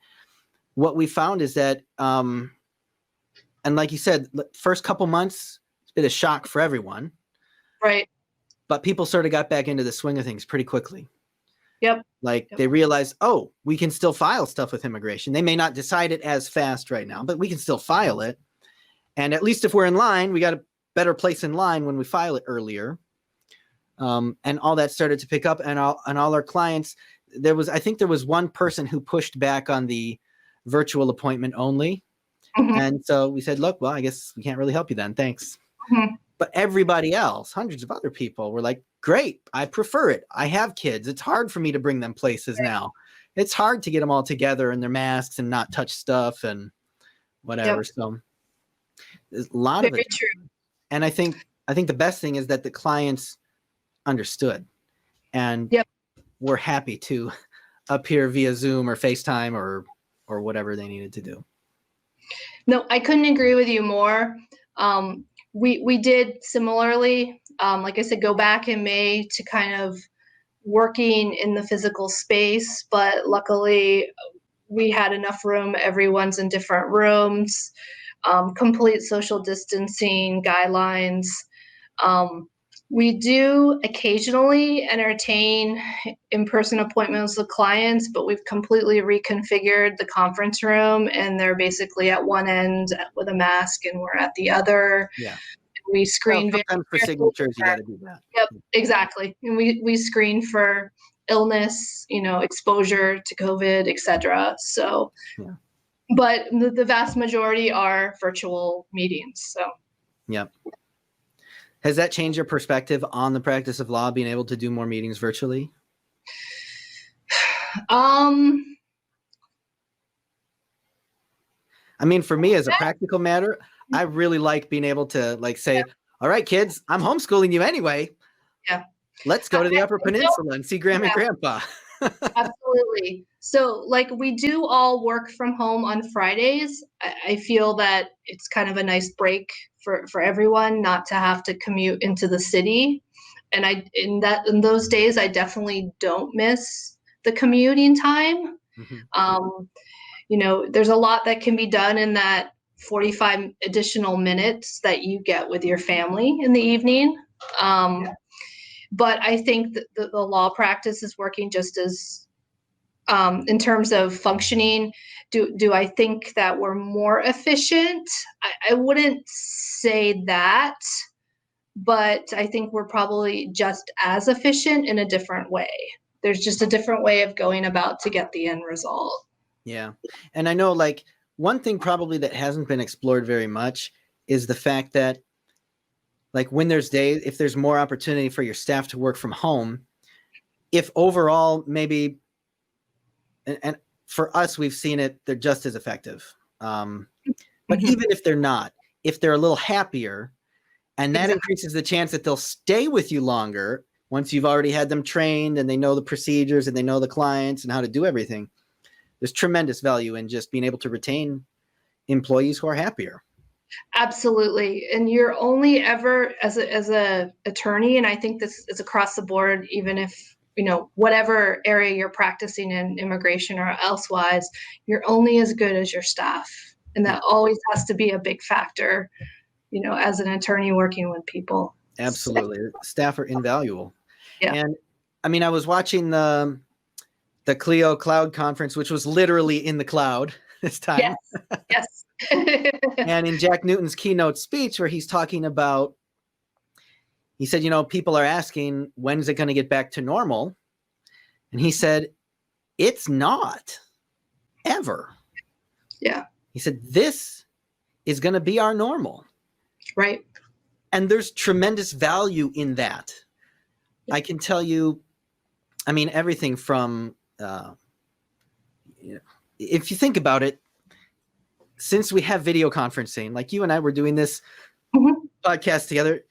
what we found is that, and like you said, first couple months, it's been a shock for everyone. Right. But people sort of got back into the swing of things pretty quickly. Yep. They realized, oh, we can still file stuff with immigration. They may not decide it as fast right now, but we can still file it. And at least if we're in line, we got a better place in line when we file it earlier. And all that started to pick up, and all our clients, I think there was one person who pushed back on the virtual appointment only. And so we said, look, well, I guess we can't really help you then. Thanks. But everybody else, hundreds of other people were like, great, I prefer it. I have kids. It's hard for me to bring them places now. It's hard to get them all together in their masks and not touch stuff and whatever. So there's a lot of it. True. And I think I think the best thing is that the clients understood and Yep. were happy to appear via Zoom or FaceTime or whatever they needed to do. No, I couldn't agree with you more. We did similarly, like I said, go back in May to kind of working in the physical space, but luckily we had enough room. Everyone's in different rooms, complete social distancing guidelines. We do occasionally entertain in-person appointments with clients, but we've completely reconfigured the conference room, and they're basically at one end with a mask and we're at the other. Yeah. We screen Well, sometimes for signatures, you got to do that. Yep, exactly. And we screen for illness, exposure to COVID, etc. So, Yeah. but the vast majority are virtual meetings. So, Yep. Has that changed your perspective on the practice of law, being able to do more meetings virtually? I mean, for me, as a practical matter, I really like being able to say, all right, kids, I'm homeschooling you anyway. Yeah. Let's go to the Upper Peninsula and see Grandma and Grandpa. Absolutely. So we do all work from home on Fridays. I feel that it's kind of a nice break for everyone not to have to commute into the city. And in those days, I definitely don't miss the commuting time. Mm-hmm. There's a lot that can be done in that 45 additional minutes that you get with your family in the evening. But I think that the law practice is working just as, in terms of functioning. Do I think that we're more efficient? I wouldn't say that, but I think we're probably just as efficient in a different way. There's just a different way of going about to get the end result. Yeah. And I know one thing probably that hasn't been explored very much is the fact that when there's days, if there's more opportunity for your staff to work from home, if overall maybe, and for us, we've seen it, they're just as effective. But even if they're not, if they're a little happier, and that increases the chance that they'll stay with you longer once you've already had them trained and they know the procedures and they know the clients and how to do everything. There's tremendous value in just being able to retain employees who are happier. Absolutely. And you're only ever, as a attorney, and I think this is across the board, even if, whatever area you're practicing in, immigration or elsewise, you're only as good as your staff. And that always has to be a big factor, as an attorney working with people. Absolutely. Staff are invaluable. Yeah. And I mean, I was watching the Clio Cloud conference, which was literally in the cloud this time. Yes. And in Jack Newton's keynote speech, where he's talking about, he said, people are asking, when's it going to get back to normal? And he said, it's not ever. Yeah. He said, this is going to be our normal. Right. And there's tremendous value in that. I can tell you, I mean, everything from, if you think about it, since we have video conferencing, like you and I were doing this podcast together,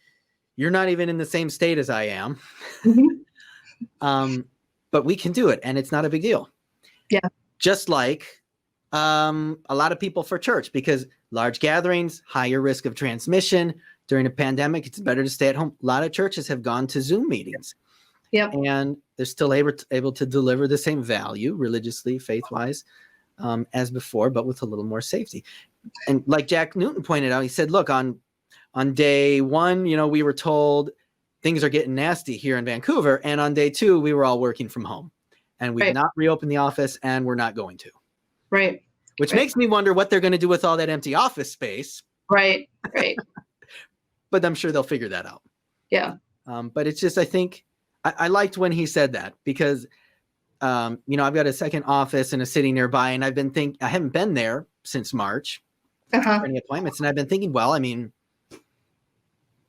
you're not even in the same state as I am. But we can do it, and it's not a big deal. Yeah. Just like a lot of people for church, because large gatherings, higher risk of transmission. During a pandemic, it's better to stay at home. A lot of churches have gone to Zoom meetings. Yep. And they're still able to deliver the same value religiously, faith-wise, as before, but with a little more safety. And like Jack Newton pointed out, he said, look, on day one, we were told things are getting nasty here in Vancouver. And on day two, we were all working from home. And we've not reopened the office, and we're not going to. Right. Which makes me wonder what they're going to do with all that empty office space. Right. But I'm sure they'll figure that out. Yeah. But it's just, I think, I liked when he said that, because, I've got a second office in a city nearby, and I haven't been there since March for any appointments. And I've been thinking, well, I mean,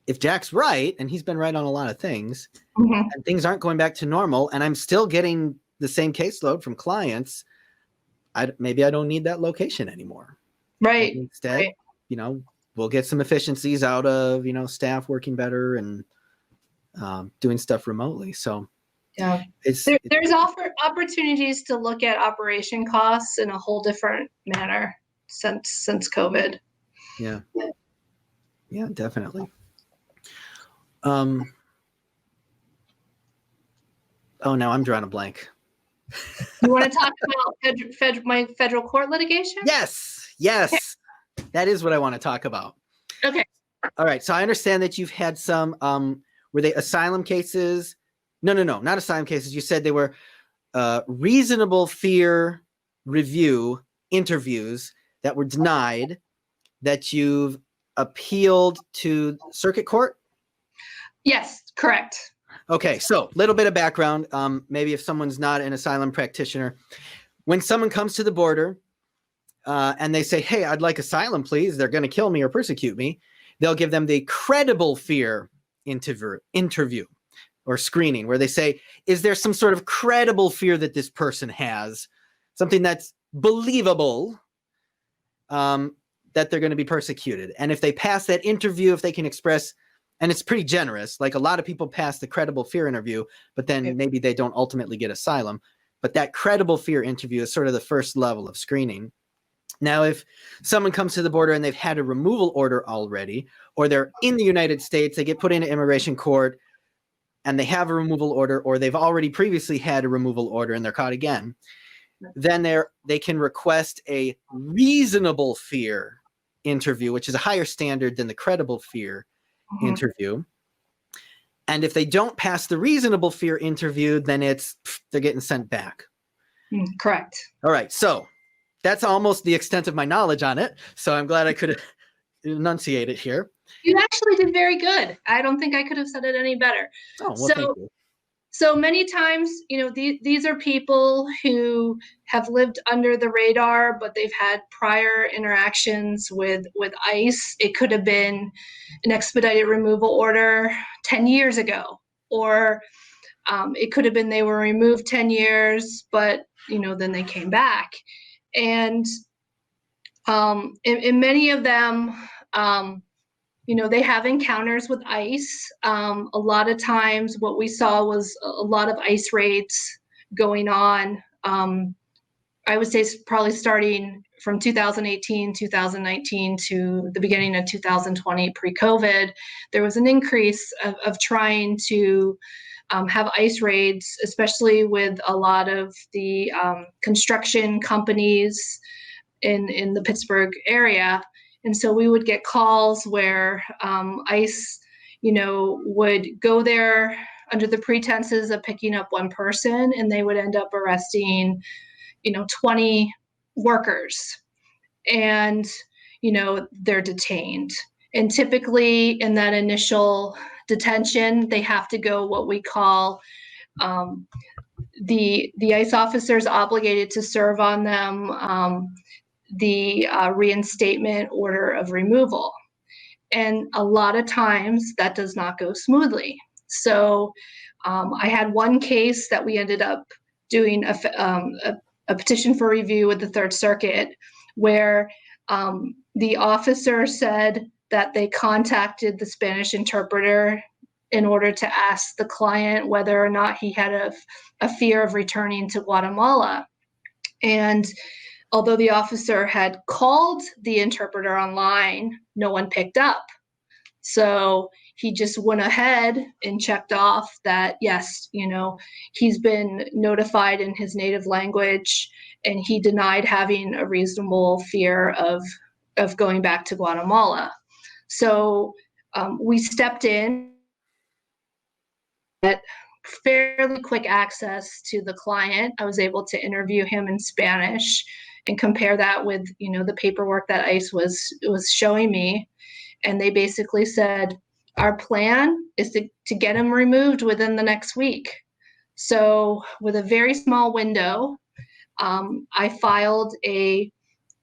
if Jack's right, and he's been right on a lot of things, and things aren't going back to normal, and I'm still getting the same caseload from clients, maybe I don't need that location anymore. Right. And instead, we'll get some efficiencies out of, staff working better and doing stuff remotely. So Yeah, there's opportunities to look at operation costs in a whole different manner since COVID. Yeah, definitely. Oh, now I'm drawing a blank. You want to talk about my federal court litigation? Yes. Okay. That is what I want to talk about. Okay. All right. So I understand that you've had some, were they asylum cases? No, not asylum cases. You said they were reasonable fear review interviews that were denied, that you've appealed to circuit court? Yes, correct. Okay, so a little bit of background. Maybe if someone's not an asylum practitioner, when someone comes to the border and they say, hey, I'd like asylum, please, they're going to kill me or persecute me, they'll give them the credible fear interview or screening, where they say, is there some sort of credible fear that this person has, something that's believable, that they're going to be persecuted? And if they pass that interview, if they can express, and it's pretty generous, like a lot of people pass the credible fear interview, but then maybe they don't ultimately get asylum. But that credible fear interview is sort of the first level of screening. Now, if someone comes to the border and they've had a removal order already, or they're in the United States, they get put into immigration court and they have a removal order, or they've already previously had a removal order and they're caught again, then they can request a reasonable fear interview, which is a higher standard than the credible fear interview. And if they don't pass the reasonable fear interview, then they're getting sent back. Correct. All right. So that's almost the extent of my knowledge on it. So I'm glad I could enunciate it here. You actually did very good. I don't think I could have said it any better. Oh, well, thank you. So many times, these are people who have lived under the radar, but they've had prior interactions with ICE. It could have been an expedited removal order 10 years ago, or it could have been they were removed 10 years, but, then they came back. And in many of them, they have encounters with ICE. A lot of times what we saw was a lot of ICE raids going on. I would say probably starting from 2018, 2019 to the beginning of 2020, pre-COVID, there was an increase of trying to have ICE raids, especially with a lot of the construction companies in the Pittsburgh area. And so we would get calls where ICE, would go there under the pretenses of picking up one person, and they would end up arresting, 20 workers, and, they're detained. And typically in that initial detention, they have to go what we call the ICE officers obligated to serve on them the reinstatement order of removal. And a lot of times that does not go smoothly. So I had one case that we ended up doing a petition for review with the Third Circuit, where the officer said that they contacted the Spanish interpreter in order to ask the client whether or not he had a fear of returning to Guatemala. And although the officer had called the interpreter online, no one picked up. So he just went ahead and checked off that, yes, he's been notified in his native language, and he denied having a reasonable fear of going back to Guatemala. So we stepped in at fairly quick access to the client. I was able to interview him in Spanish and compare that with, the paperwork that ICE was showing me. And they basically said, our plan is to get him removed within the next week. So with a very small window, I filed a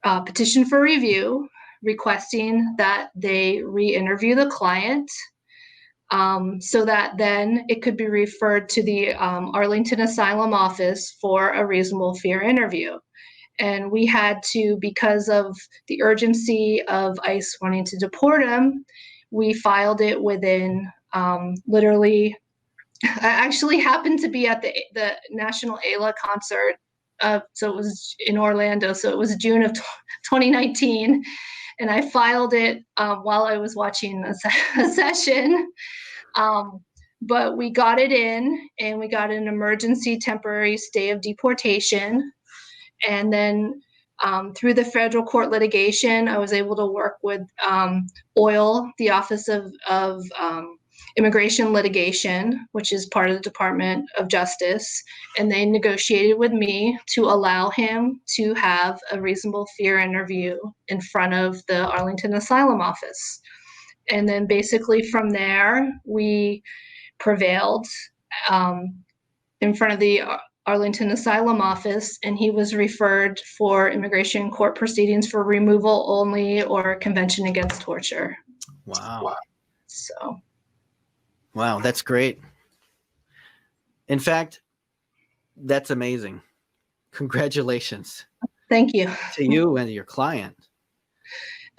petition for review requesting that they re-interview the client, so that then it could be referred to the Arlington Asylum Office for a reasonable fear interview. And we had to, because of the urgency of ICE wanting to deport him, we filed it within literally. I actually happened to be at the National ALA concert. So it was in Orlando. So it was June of 2019. And I filed it while I was watching a session. But we got it in, and we got an emergency temporary stay of deportation. And then through the federal court litigation, I was able to work with OIL, the Office of Immigration Litigation, which is part of the Department of Justice, and they negotiated with me to allow him to have a reasonable fear interview in front of the Arlington Asylum Office. And then basically from there, we prevailed in front of the Arlington Asylum Office, and he was referred for immigration court proceedings for removal only or Convention Against Torture. Wow. So. Wow, that's great. In fact, that's amazing. Congratulations. Thank you. To you and your client.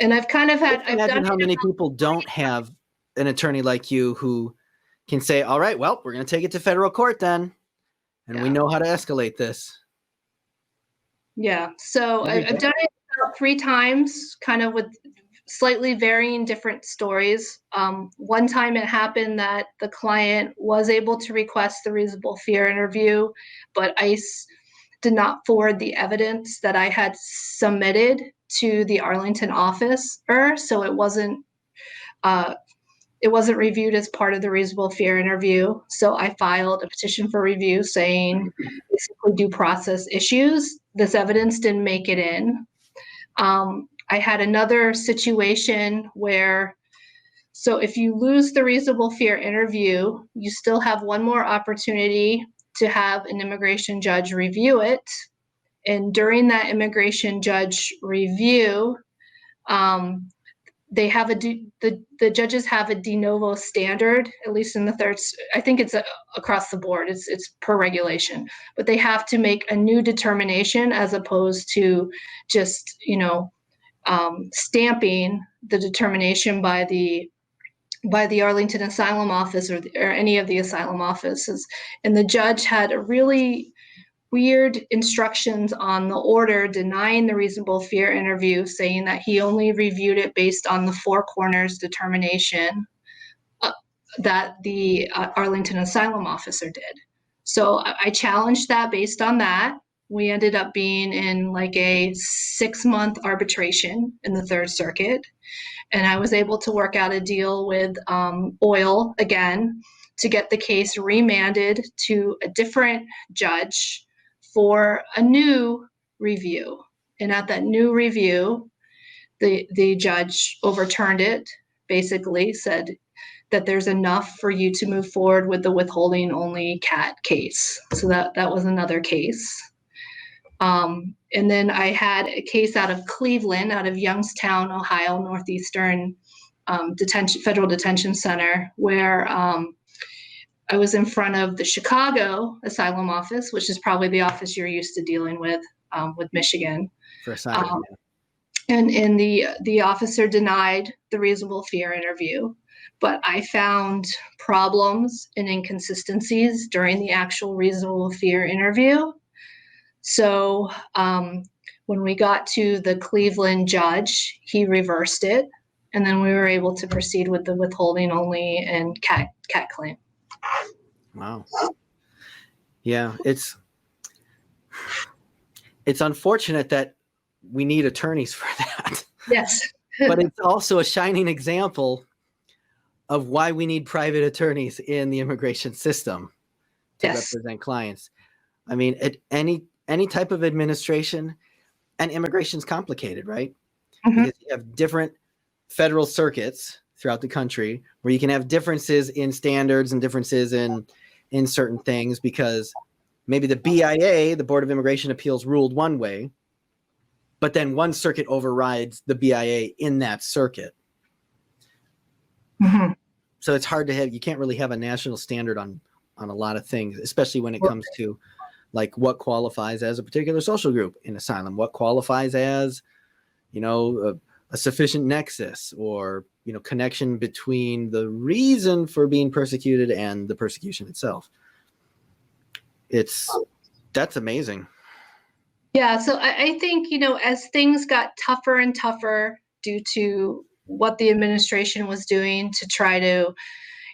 And I've kind of had. Imagine how many people don't have an attorney like you who can say, all right, well, we're going to take it to federal court then. And we know how to escalate this. Yeah. So I've done it about 3 times, kind of with slightly varying different stories. One time it happened that the client was able to request the reasonable fear interview, but ICE did not forward the evidence that I had submitted to the Arlington office, so it wasn't reviewed as part of the reasonable fear interview. So I filed a petition for review saying basically due process issues. This evidence didn't make it in. I had another situation where, so if you lose the reasonable fear interview, you still have one more opportunity to have an immigration judge review it. And during that immigration judge review, they have the judges have a de novo standard, at least in the third. I think it's across the board. It's per regulation, but they have to make a new determination as opposed to just stamping the determination by the Arlington Asylum Office or any of the asylum offices. And the judge had a really weird instructions on the order denying the reasonable fear interview, saying that he only reviewed it based on the 4 corners determination that the Arlington Asylum officer did. So I challenged that based on that. We ended up being in like a 6-month arbitration in the Third Circuit. And I was able to work out a deal with OIL again to get the case remanded to a different judge for a new review. And at that new review, the judge overturned it, basically said that there's enough for you to move forward with the withholding only CAT case. So that was another case. And then I had a case out of Cleveland, out of Youngstown, Ohio, Northeastern Federal Detention Center, where I was in front of the Chicago Asylum Office, which is probably the office you're used to dealing with Michigan. For asylum, And the officer denied the reasonable fear interview, but I found problems and inconsistencies during the actual reasonable fear interview. So when we got to the Cleveland judge, he reversed it, and then we were able to proceed with the withholding only and CAT claim. Wow. Yeah, it's unfortunate that we need attorneys for that. Yes. But it's also a shining example of why we need private attorneys in the immigration system to represent clients. I mean, at any type of administration, and immigration is complicated, right? Mm-hmm. Because you have different federal circuits throughout the country where you can have differences in standards and differences in certain things because maybe the BIA, the Board of Immigration Appeals, ruled one way, but then one circuit overrides the BIA in that circuit. Mm-hmm. So it's hard to have, you can't really have a national standard on a lot of things, especially when it comes to like what qualifies as a particular social group in asylum, what qualifies as, a sufficient nexus or, connection between the reason for being persecuted and the persecution itself. That's amazing. Yeah, so I think, as things got tougher and tougher due to what the administration was doing to try to,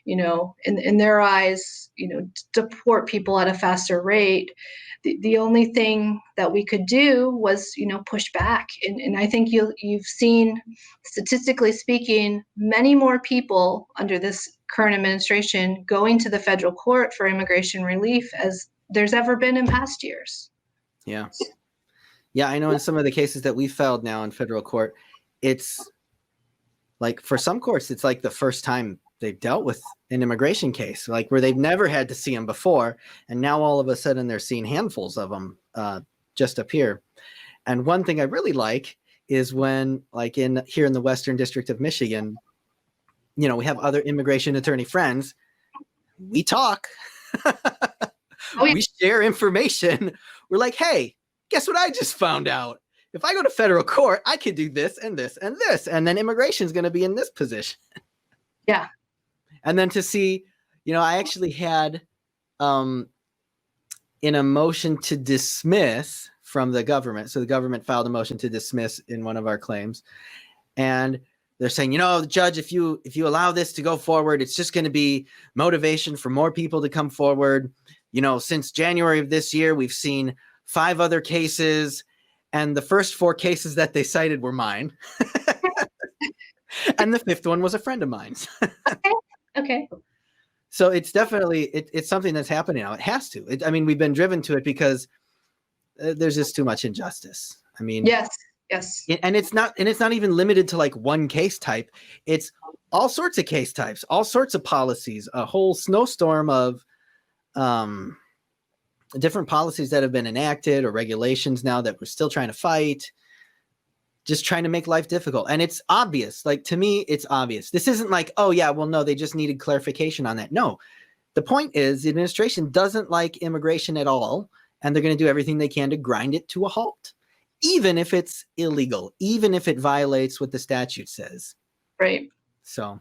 in their eyes, deport people at a faster rate, the only thing that we could do was, push back. And I think you've seen, statistically speaking, many more people under this current administration going to the federal court for immigration relief as there's ever been in past years. Yeah. Yeah, I know in some of the cases that we filed now in federal court, it's like for some courts, it's like the first time they've dealt with an immigration case, like where they've never had to see them before. And now all of a sudden they're seeing handfuls of them just appear. And one thing I really like is when, like here in the Western District of Michigan, we have other immigration attorney friends. We talk. Oh, yeah. We share information. We're like, hey, guess what I just found out? If I go to federal court, I could do this and this and this, and then immigration is going to be in this position. Yeah. And then to see, I actually had in a motion to dismiss from the government. So the government filed a motion to dismiss in one of our claims. And they're saying, the judge, if you allow this to go forward, it's just going to be motivation for more people to come forward. Since January of this year, we've seen 5 other cases, and the first 4 cases that they cited were mine. And the 5th one was a friend of mine's. Okay. So it's definitely, it's something that's happening now. It has to. We've been driven to it because there's just too much injustice. Yes. And it's not even limited to like one case type. It's all sorts of case types, all sorts of policies, a whole snowstorm of different policies that have been enacted or regulations now that we're still trying to fight, just trying to make life difficult. And it's obvious. Like, to me, it's obvious. This isn't like, oh yeah, well, no, they just needed clarification on that. No, the point is the administration doesn't like immigration at all. And they're going to do everything they can to grind it to a halt, even if it's illegal, even if it violates what the statute says. Right. So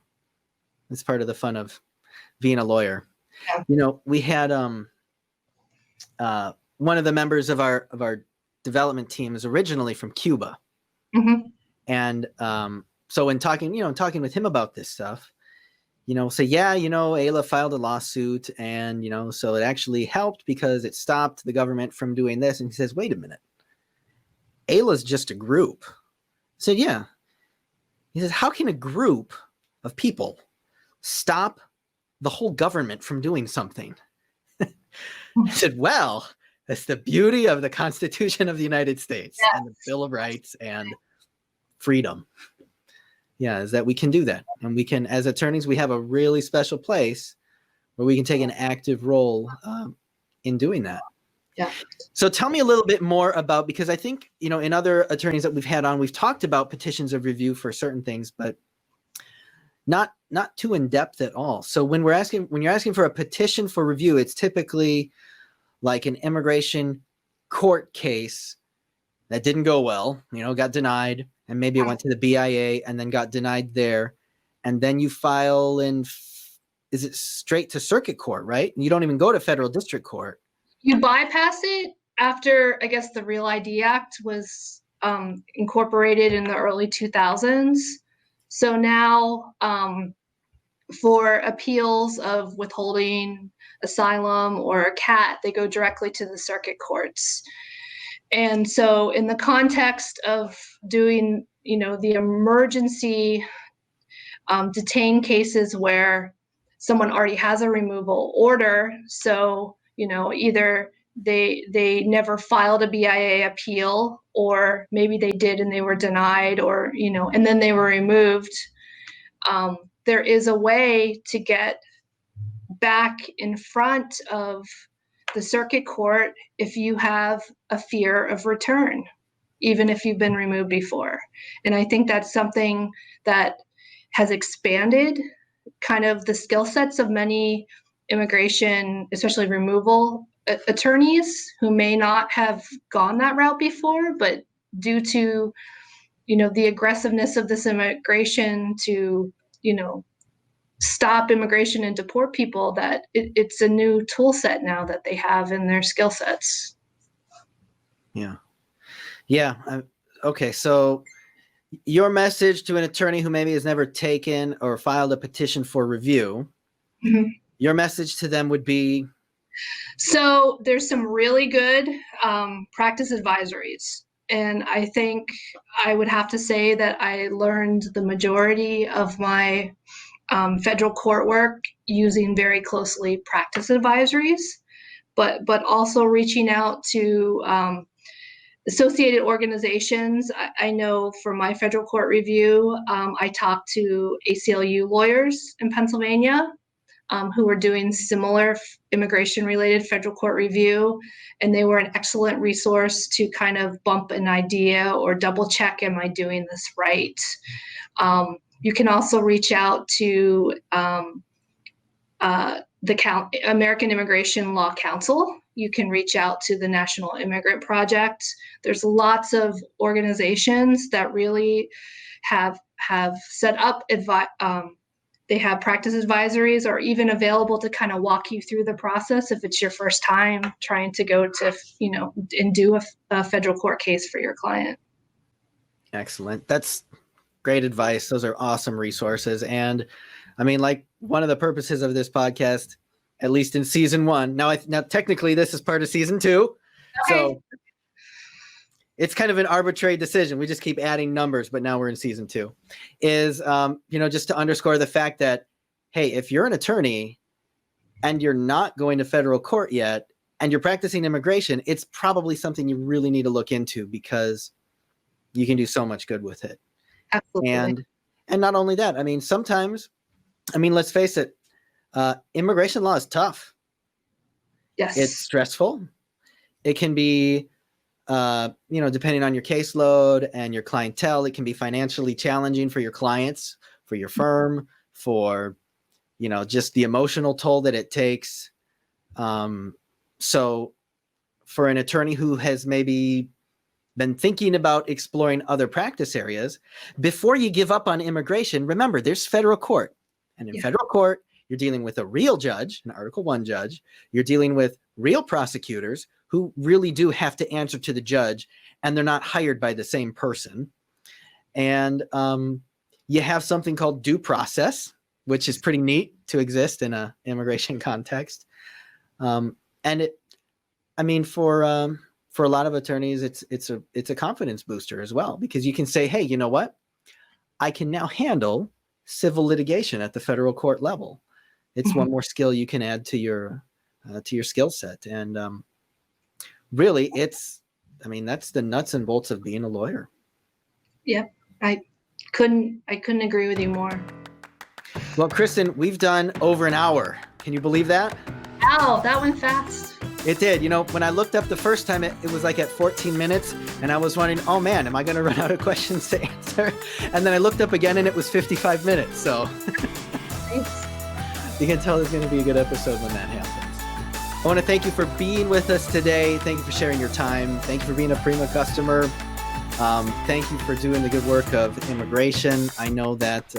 it's part of the fun of being a lawyer. Yeah. We had one of the members of our development team is originally from Cuba. Mm-hmm. And so in talking with him about this stuff, say, yeah, Ayla filed a lawsuit and, so it actually helped because it stopped the government from doing this. And he says, wait a minute, Ayla's just a group. I said, yeah. He says, how can a group of people stop the whole government from doing something? I said, well, that's the beauty of the Constitution of the United States. Yes. And the Bill of Rights and freedom. Yeah, is that we can do that. And we can, as attorneys, we have a really special place where we can take an active role in doing that. Yeah. So tell me a little bit more about, because I think, in other attorneys that we've had on, we've talked about petitions of review for certain things, but not too in depth at all. So when you're asking for a petition for review, it's typically like an immigration court case that didn't go well, got denied, and maybe it went to the BIA and then got denied there. And then you file is it straight to circuit court, right? You don't even go to federal district court. You bypass it after, I guess, the Real ID Act was incorporated in the early 2000s. So now for appeals of withholding, asylum, or a CAT, they go directly to the circuit courts. And so in the context of doing, the emergency detained cases where someone already has a removal order, so, either they never filed a BIA appeal, or maybe they did and they were denied, or, and then they were removed. There is a way to get back in front of the circuit court if you have a fear of return, even if you've been removed before. And I think that's something that has expanded kind of the skill sets of many immigration, especially removal attorneys who may not have gone that route before, but due to, the aggressiveness of this immigration to, stop immigration and deport people, that it's a new tool set now that they have in their skill sets. Yeah. Yeah. Okay. So your message to an attorney who maybe has never taken or filed a petition for review, your message to them would be? So there's some really good practice advisories. And I think I would have to say that I learned the majority of my federal court work using very closely practice advisories, but also reaching out to associated organizations. I know for my federal court review, I talked to ACLU lawyers in Pennsylvania who were doing similar immigration-related federal court review, and they were an excellent resource to kind of bump an idea or double check, am I doing this right? You can also reach out to the American Immigration Law Council. You can reach out to the National Immigrant Project. There's lots of organizations that really have set up they have practice advisories or even available to kind of walk you through the process if it's your first time trying to go to, and do a federal court case for your client. Excellent. That's great advice. Those are awesome resources. And I mean, like, one of the purposes of this podcast, at least in season 1, now technically this is part of season 2. Okay. So it's kind of an arbitrary decision. We just keep adding numbers, but now we're in season 2, is, just to underscore the fact that, hey, if you're an attorney and you're not going to federal court yet and you're practicing immigration, it's probably something you really need to look into, because you can do so much good with it. Absolutely. And not only that, I mean, sometimes, let's face it, immigration law is tough. Yes. It's stressful. It can be, depending on your caseload and your clientele, it can be financially challenging for your clients, for your firm, for, just the emotional toll that it takes. So for an attorney who has maybe been thinking about exploring other practice areas, before you give up on immigration, remember, there's federal court. And in federal court, you're dealing with a real judge, an Article I judge. You're dealing with real prosecutors who really do have to answer to the judge, and they're not hired by the same person. And you have something called due process, which is pretty neat to exist in an immigration context. And for a lot of attorneys, it's a confidence booster as well, because you can say, hey, you know what? I can now handle civil litigation at the federal court level. It's one more skill you can add to your skill set. And really, that's the nuts and bolts of being a lawyer. Yep. I couldn't agree with you more. Well, Kristen, we've done over an hour. Can you believe that? Wow, that went fast. It did. When I looked up the first time, it was like at 14 minutes, and I was wondering, oh man, am I going to run out of questions to answer? And then I looked up again, and it was 55 minutes. So you can tell it's going to be a good episode when that happens. I want to thank you for being with us today. Thank you for sharing your time. Thank you for being a Prima customer. Thank you for doing the good work of immigration. I know that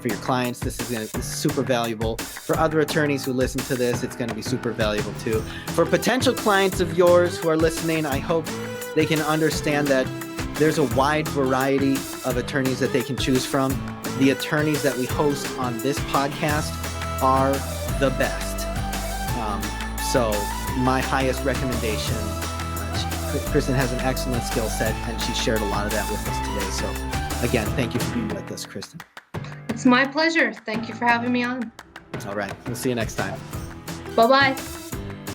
for your clients, this is super valuable. For other attorneys who listen to this, it's going to be super valuable too. For potential clients of yours who are listening, I hope they can understand that there's a wide variety of attorneys that they can choose from. The attorneys that we host on this podcast are the best. So my highest recommendation, Kristin has an excellent skill set, and she shared a lot of that with us today. So again, thank you for being with us, Kristin. It's my pleasure. Thank you for having me on. All right. We'll see you next time. Bye-bye.